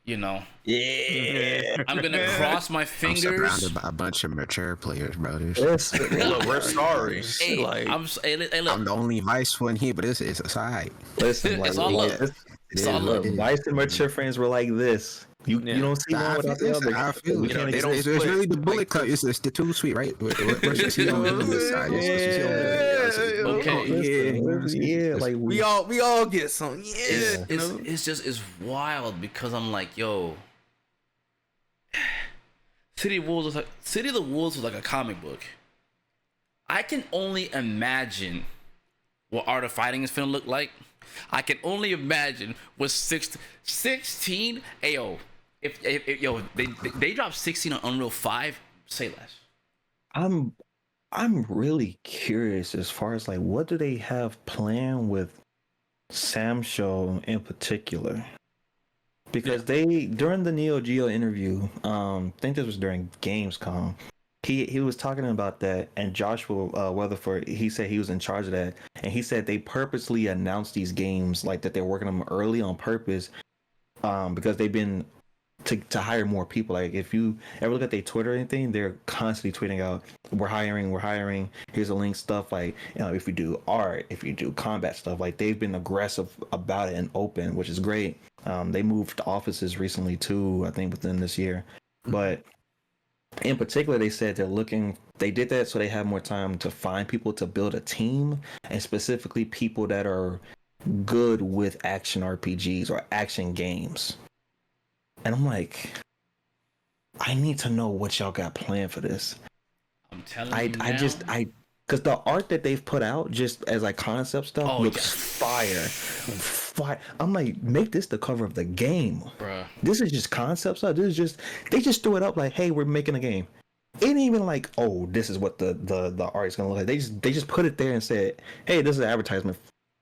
you know. Yeah. I'm gonna cross my I'm fingers. surrounded by a bunch of mature players, brothers. Look, we're sorry. Hey, Like, hey, look. I'm the only Vice one here, but it's aside. Listen, like, It's all love. It's all love. Vice and Mature friends were like this. You don't see one without the other. I feel We it. can't It's exist. really the bullet club. It's the two sweet, right? Yeah, like we all get some. Yeah, It's wild because I'm like, yo, City of the Wolves was like a comic book. I can only imagine what Art of Fighting is gonna look like. I can only imagine what 16. Ayo, if they dropped 16 on Unreal 5, say less. I'm really curious as far as like what do they have planned with Sam Show in particular, because they during the Neo Geo interview, I think this was during Gamescom, he was talking about that, and Joshua Weatherford, he said he was in charge of that, and he said they purposely announced these games like that they're working on them early on purpose, because they've been to hire more people. Like if you ever look at their Twitter or anything, they're constantly tweeting out, we're hiring, here's a link, stuff like, you know, if you do art, if you do combat stuff, like they've been aggressive about it and open, which is great. They moved offices recently too, I think within this year, but in particular they said they did that so they have more time to find people to build a team, and specifically people that are good with action RPGs or action games. And I'm like, I need to know what y'all got planned for this. I'm telling you now. Because the art that they've put out just as like concept stuff looks fire. I'm like, make this the cover of the game. Bruh. This is just concept stuff. This is just, they just threw it up like, hey, we're making a game. It ain't even like, oh, this is what the art is gonna look like. They just put it there and said, hey, this is an advertisement.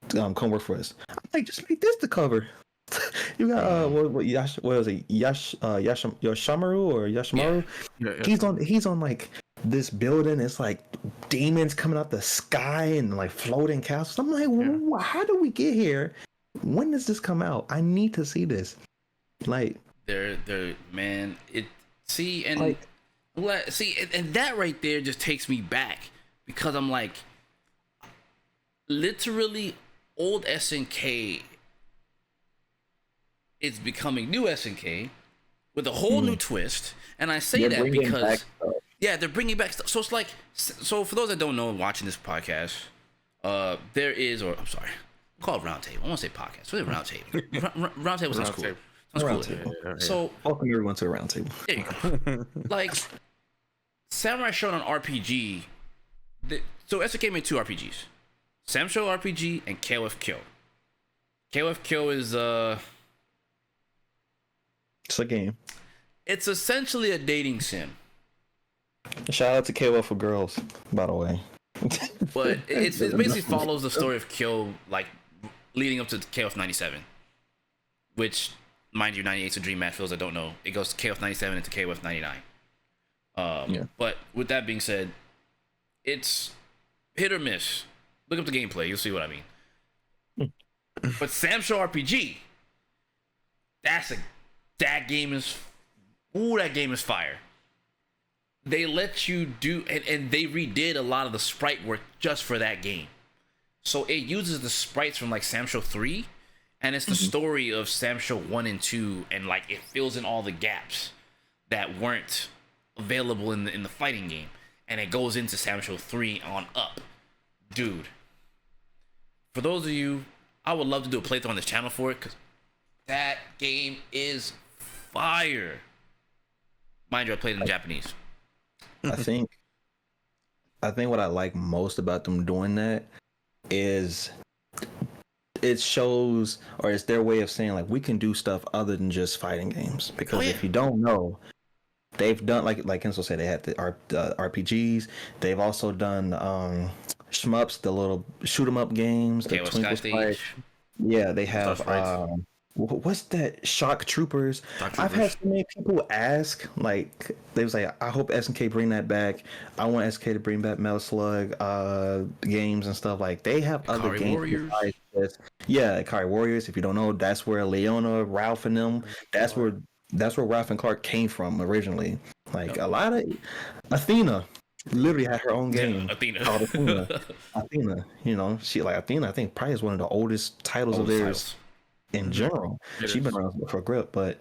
Come work for us. I'm like, just make this the cover. You got what is it? Yoshimaru or Yoshimaru? Yeah. He's on like this building. It's like demons coming out the sky and like floating castles. I'm like, how do we get here? When does this come out? I need to see this. Like, they're man. And that right there just takes me back, because I'm like, literally, old SNK. It's becoming new SNK with a whole new twist, and I say that because they're bringing back stuff. So it's like, so for those that don't know, watching this podcast, there is, or I'm sorry, call it roundtable. I want to say podcast. What is roundtable? Roundtable sounds cool. Sounds cool. Yeah. So welcome everyone to the roundtable. There you go. Like Samurai Shodown RPG. So SNK made 2 RPGs: Sam Show RPG and KOF Kyo. KOF Kyo is it's a game. It's essentially a dating sim. Shout out to KOF for girls, by the way. But it basically follows the story of Kyo, like leading up to KOF 97, which, mind you, 98's a dream match. For those that don't know, it goes KOF 97 into KOF 99. But with that being said, it's hit or miss. Look up the gameplay, you'll see what I mean. But Sam Show RPG, that game is fire. They let you do, and they redid a lot of the sprite work just for that game. So it uses the sprites from like Sam Show 3, and it's the story of Sam Show 1 and 2, and like it fills in all the gaps that weren't available in the fighting game, and it goes into Sam Show 3 on up. Dude, for those of you, I would love to do a playthrough on this channel for it, because That game is fire. Mind you, I played in Japanese. I think what I like most about them doing that is it shows, or it's their way of saying like we can do stuff other than just fighting games. Because if you don't know, they've done like Kenzo said, they had the RPGs. They've also done shmups, the little shoot 'em up games, the Twinkle Spark. Yeah, they have what's that? Shock Troopers. I've had so many people ask, like they was like, I hope SNK bring that back. I want SNK to bring back Metal Slug games and stuff. Like they have Ikari other games Warriors. besides this. Yeah, Ikari Warriors. If you don't know, that's where Leona, Ralph, and them. That's where Ralph and Clark came from originally. Like a lot of Athena literally had her own game. Athena. Called Athena. You know, she like Athena. I think probably is one of the oldest titles of theirs in general. She's been around for a grip, but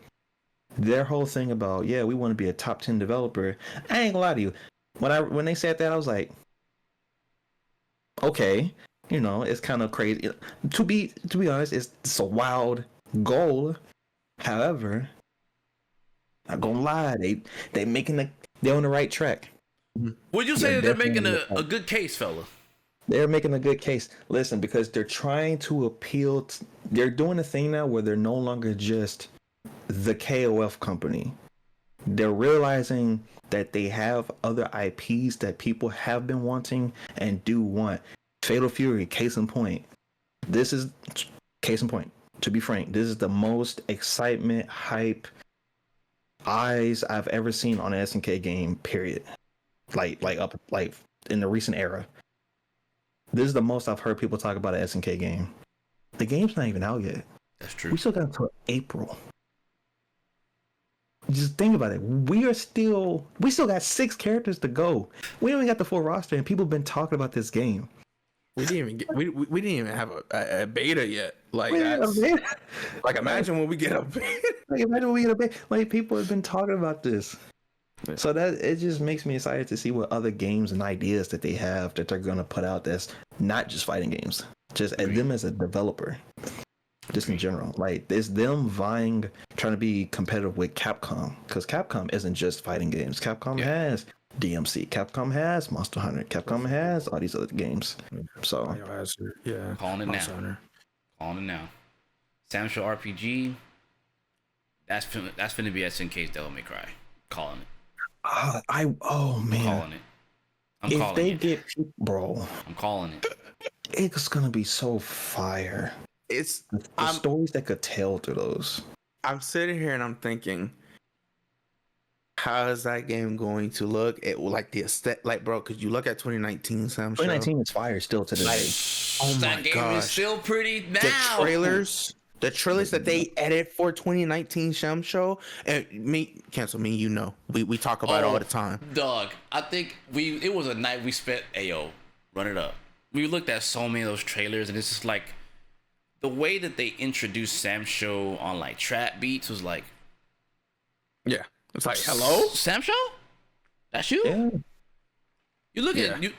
their whole thing about we want to be a top 10 developer. I ain't gonna lie to you. When they said that, I was like, okay, you know, it's kind of crazy. To be honest, it's a wild goal. However, not gonna lie, they're on the right track. Would you say that they're making a good case, fella? They're making a good case. Listen, because they're trying to appeal. They're doing a thing now where they're no longer just the KOF company. They're realizing that they have other IPs that people have been wanting and do want. Fatal Fury, case in point. This is case in point. To be frank, this is the most excitement, hype, eyes I've ever seen on an SNK game. Period. Like in the recent era. This is the most I've heard people talk about an SNK game. The game's not even out yet. That's true. We still got until April. Just think about it. We still got 6 characters to go. We don't even got the full roster, and people have been talking about this game. We didn't even have a beta yet. Like imagine when we get a beta. Like people have been talking about this. So that it just makes me excited to see what other games and ideas that they have that they're gonna put out that's not just fighting games, just as them as a developer, just in general. Like it's them vying, trying to be competitive with Capcom, because Capcom isn't just fighting games. Capcom has DMC, Capcom has Monster Hunter, Capcom has all these other games. So calling it now. Samsho RPG. That's finna be SNK's Devil May Cry. Calling it. Man, I'm calling it. If they get bro, I'm calling it. It's gonna be so fire. It's the stories that could tell through those. I'm sitting here and I'm thinking, how is that game going to look? It like the aesthetic, like bro, because you look at 2019 Sam. 2019 is fire still to this day. Oh that my game gosh. is still pretty now. The trailers that they edit for 2019 Shem Show, and me, you know, we talk about it all the time. Dog, I think it was a night we spent. Ayo, run it up. We looked at so many of those trailers, and it's just like the way that they introduced Sam Show on like trap beats was like, yeah, it's like, hello, Sam Show, that's you. Yeah. You look at you.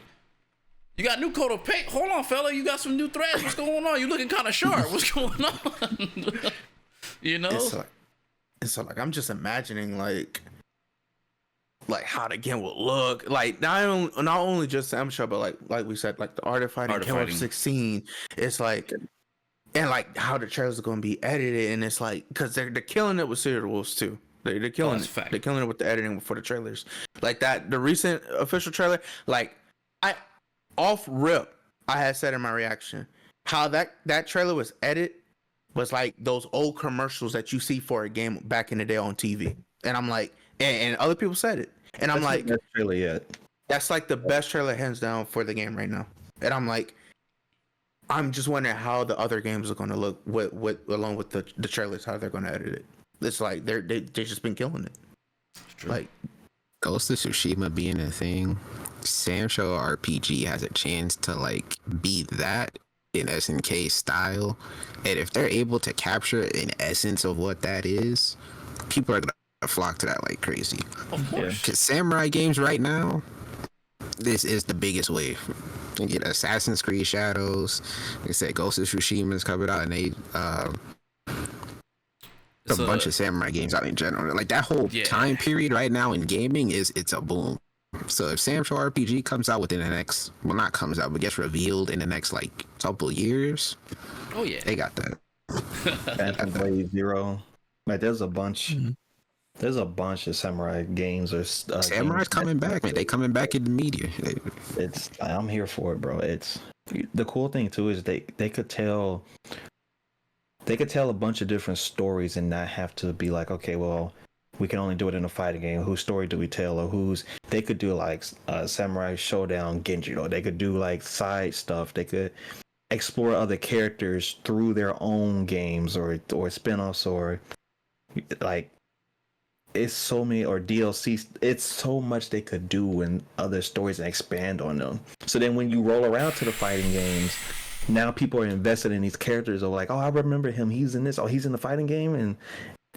You got new coat of paint. Hold on, fella. You got some new threads. What's going on? You looking kind of sharp. What's going on? You know? It's like I'm just imagining like how the game will look. Like not only just Sam Show, but like we said, like the Art of Fighting, KOF 16. It's like, and like how the trailers are going to be edited, and it's like because they're killing it with Serial Wolves too. They're killing it. They're killing it with the editing for the trailers. Like that, the recent official trailer, like off rip, I had said in my reaction how that trailer was edited was like those old commercials that you see for a game back in the day on TV. And I'm like, and other people said it, and I'm like, that's trailer yet. That's like the best trailer hands down for the game right now. And I'm like, I'm just wondering how the other games are going to look with along with the trailers, how they're going to edit it. It's like they just been killing it. Like Ghost of Tsushima being a thing, Samsho RPG has a chance to like be that in SNK style, and if they're able to capture an essence of what that is, people are gonna flock to that like crazy. Of course, because samurai games right now, this is the biggest wave. You get Assassin's Creed Shadows. They said Ghost of Tsushima is coming out, and they a bunch of samurai games out in general. Like that whole time period right now in gaming it's a boom. So if Sam Show RPG comes out within the next, well, not comes out, but gets revealed in the next like couple years, oh yeah, they got that. Phantom Blade Zero. Like there's a bunch. There's a bunch of samurai games or Samurai's coming back, man. They coming back in the media. It's I'm here for it, bro. It's the cool thing too is they could tell a bunch of different stories and not have to be like, okay, well, we can only do it in a fighting game. Whose story do we tell, or they could do like Samurai Showdown Genji, or they could do like side stuff. They could explore other characters through their own games or spin-offs, or like it's so many, or DLC. It's so much they could do in other stories and expand on them. So then when you roll around to the fighting games, now people are invested in these characters. Or like, oh, I remember him. He's in this. Oh, he's in the fighting game, and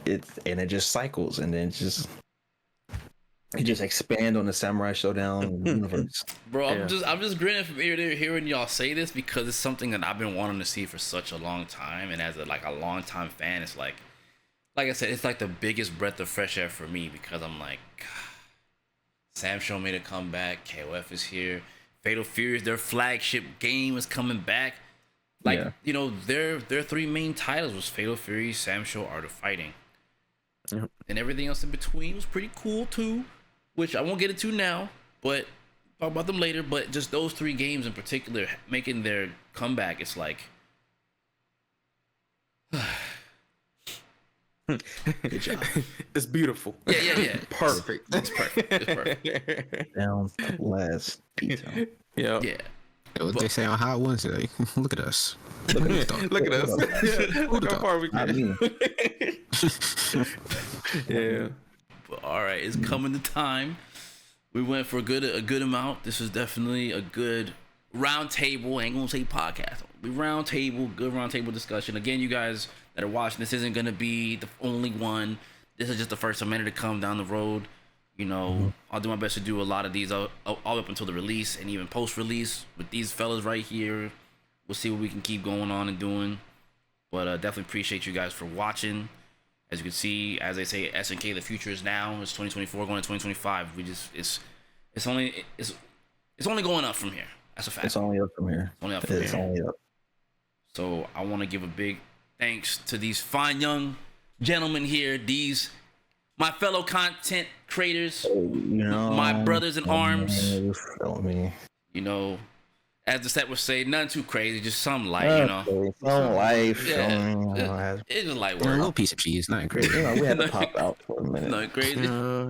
it just cycles, and then it just expand on the Samurai Showdown universe. Bro, I'm just grinning from ear to ear hearing y'all say this, because it's something that I've been wanting to see for such a long time, and as a long time fan, it's like I said, it's like the biggest breath of fresh air for me, because I'm like, God, Sam Show made a comeback, KOF is here, Fatal Fury, their flagship game, is coming back. Like, you know, their three main titles was Fatal Fury, Sam Show, Art of Fighting. Yep. And everything else in between was pretty cool too, which I won't get into now, but talk about them later. But just those three games in particular making their comeback, it's like good job. It's beautiful. Yeah. Perfect. It's perfect. Down to last detail. Yeah. What they say on Hot Ones today. Look at us. Look at us. Look how far we Not came. me. Yeah. But all right, it's coming to time. We went for a good amount. This is definitely a good round table. I ain't gonna say podcast. Good round table discussion. Again, you guys that are watching, this isn't gonna be the only one. This is just the first minute to come down the road. You know, I'll do my best to do a lot of these all up until the release, and even post-release with these fellas right here. We'll see what we can keep going on and doing. But definitely appreciate you guys for watching. As you can see, as they say, SNK, the future is now. It's 2024 going to 2025. It's only going up from here. That's a fact. It's only up from here. It's only up. So I want to give a big thanks to these fine young gentlemen here. These my fellow content creators, my brothers in arms. You feel me? You know, as the set would say, nothing too crazy, just some light, you know. Some life. It's just light A work. little piece of cheese, nothing crazy. We had to pop out for a minute. Nothing crazy.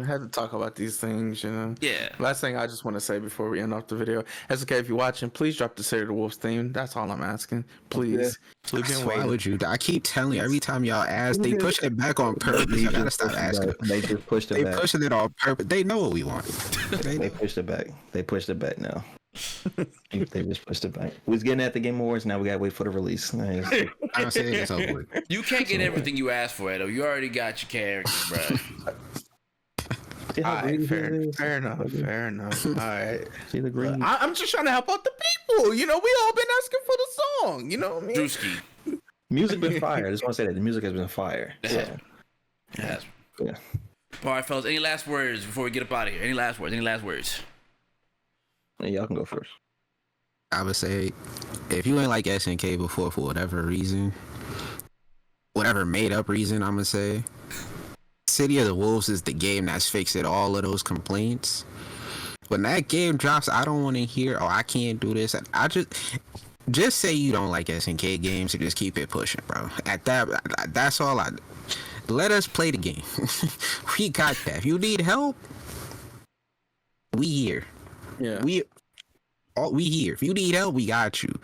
Had to talk about these things, you know. Yeah. Last thing I just want to say before we end off the video, SNK, if you're watching, please drop the City of the Wolves theme. That's all I'm asking. Please. We've been Why waiting. would you? I keep telling you every time y'all ask, they push it back on purpose. You gotta stop asking. They just pushed it back. They pushing it on purpose. They know what we want. They pushed it back. They pushed it back now. They just pushed it back. We was getting at the Game Awards. Now we gotta wait for the release. I'm saying it's over with. You can't get everything you asked for, Edo. You already got your characters, bro. See how All greedy right, fair, he is? fair enough. All right. See the green. I'm just trying to help out the people. You know, we all been asking for the song. You know what I mean? Drewski. Music been fire. I just want to say that the music has been fire. Yeah. Yeah. All right, fellas. Any last words before we get up out of here? Any last words? Yeah, y'all can go first. I would say, if you ain't like SNK before for whatever reason, whatever made up reason, I'm gonna say, City of the Wolves is the game that's fixing all of those complaints. When that game drops, I don't want to hear, oh, I can't do this. I just say you don't like SNK games and just keep it pushing, bro. That's all I. Let us play the game. We got that. If you need help, we here. Yeah. We here. If you need help, we got you.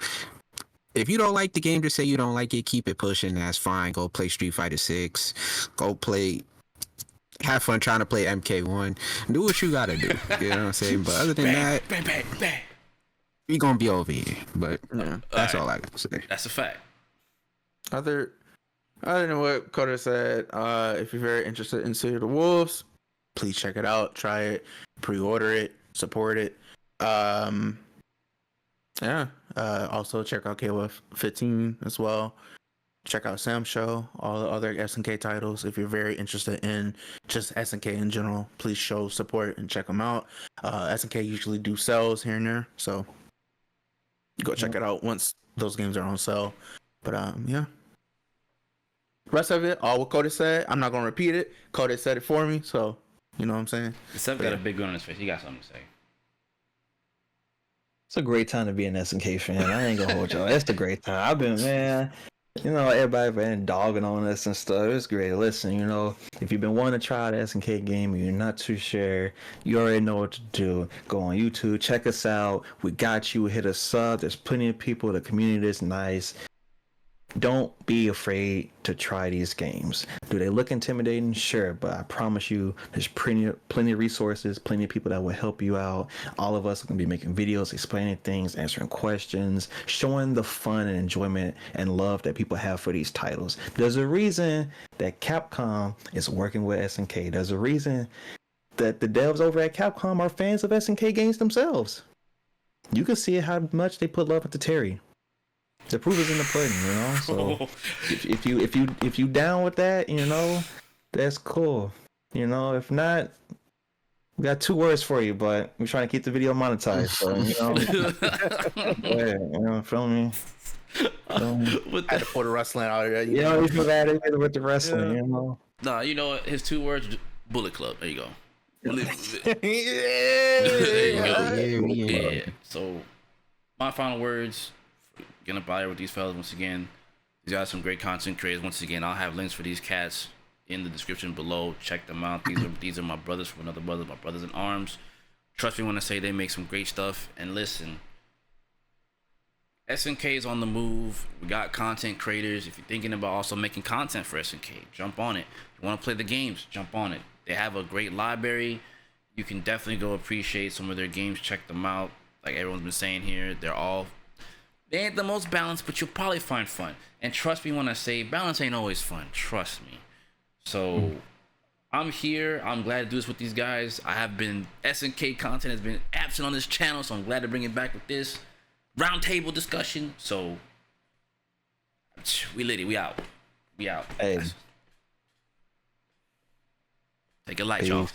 If you don't like the game, just say you don't like it. Keep it pushing. That's fine. Go play Street Fighter 6. Go play. Have fun trying to play MK1. Do what you gotta do. You know what I'm saying? But other than that, we gonna be over here. But that's all I gotta say. That's a fact. Other than what Coda said, if you're very interested in City of the Wolves, please check it out. Try it. Pre-order it. Support it. Also check out KOF 15 as well. check out Sam's show, all the other SNK titles. If you're very interested in just SNK in general, please show support and check them out. SNK usually do sales here and there, so go check it out once those games are on sale. But yeah. Rest of it, all what Cody said, I'm not gonna repeat it. Cody said it for me, so you know what I'm saying. Decepy got a big gun on his face. He got something to say. It's a great time to be an SNK fan. I ain't gonna hold y'all. It's a great time. I've been, man, you know, everybody been dogging on us and stuff. It's great. Listen, you know, if you've been wanting to try the SNK game and you're not too sure, you already know what to do. Go on YouTube, check us out. We got you. Hit us up. There's plenty of people. The community is nice. Don't be afraid to try these games. Do they look intimidating? Sure, but I promise you there's plenty of resources, plenty of people that will help you out. All of us are going to be making videos, explaining things, answering questions, showing the fun and enjoyment and love that people have for these titles. There's a reason that Capcom is working with SNK. There's a reason that the devs over at Capcom are fans of SNK games themselves. You can see how much they put love into Terry. The proof is in the pudding, you know. So if you down with that, you know, that's cool. You know, if not, we got 2 words for you, but we're trying to keep the video monetized. So you know, feel me? With the for the wrestling out there, you know, he's bad with the wrestling, you know. Nah, you know what? His 2 words: Bullet Club. There you go. Yeah. So my final words. Gonna buy with these fellas once again. These guys are some great content creators. Once again, I'll have links for these cats in the description below. Check them out. These are my brothers from another brother, my brothers in arms. Trust me when I say they make some great stuff. And listen, SNK is on the move. We got content creators. If you're thinking about also making content for SNK, jump on it. If you want to play the games, jump on it. They have a great library. You can definitely go appreciate some of their games. Check them out. Like everyone's been saying here, they ain't the most balanced, but you'll probably find fun. And trust me when I say balance ain't always fun. Trust me. So I'm here. I'm glad to do this with these guys. I have been SNK content has been absent on this channel, so I'm glad to bring it back with this roundtable discussion. So we lit it. We out. We out. Hey. Take a light, y'all.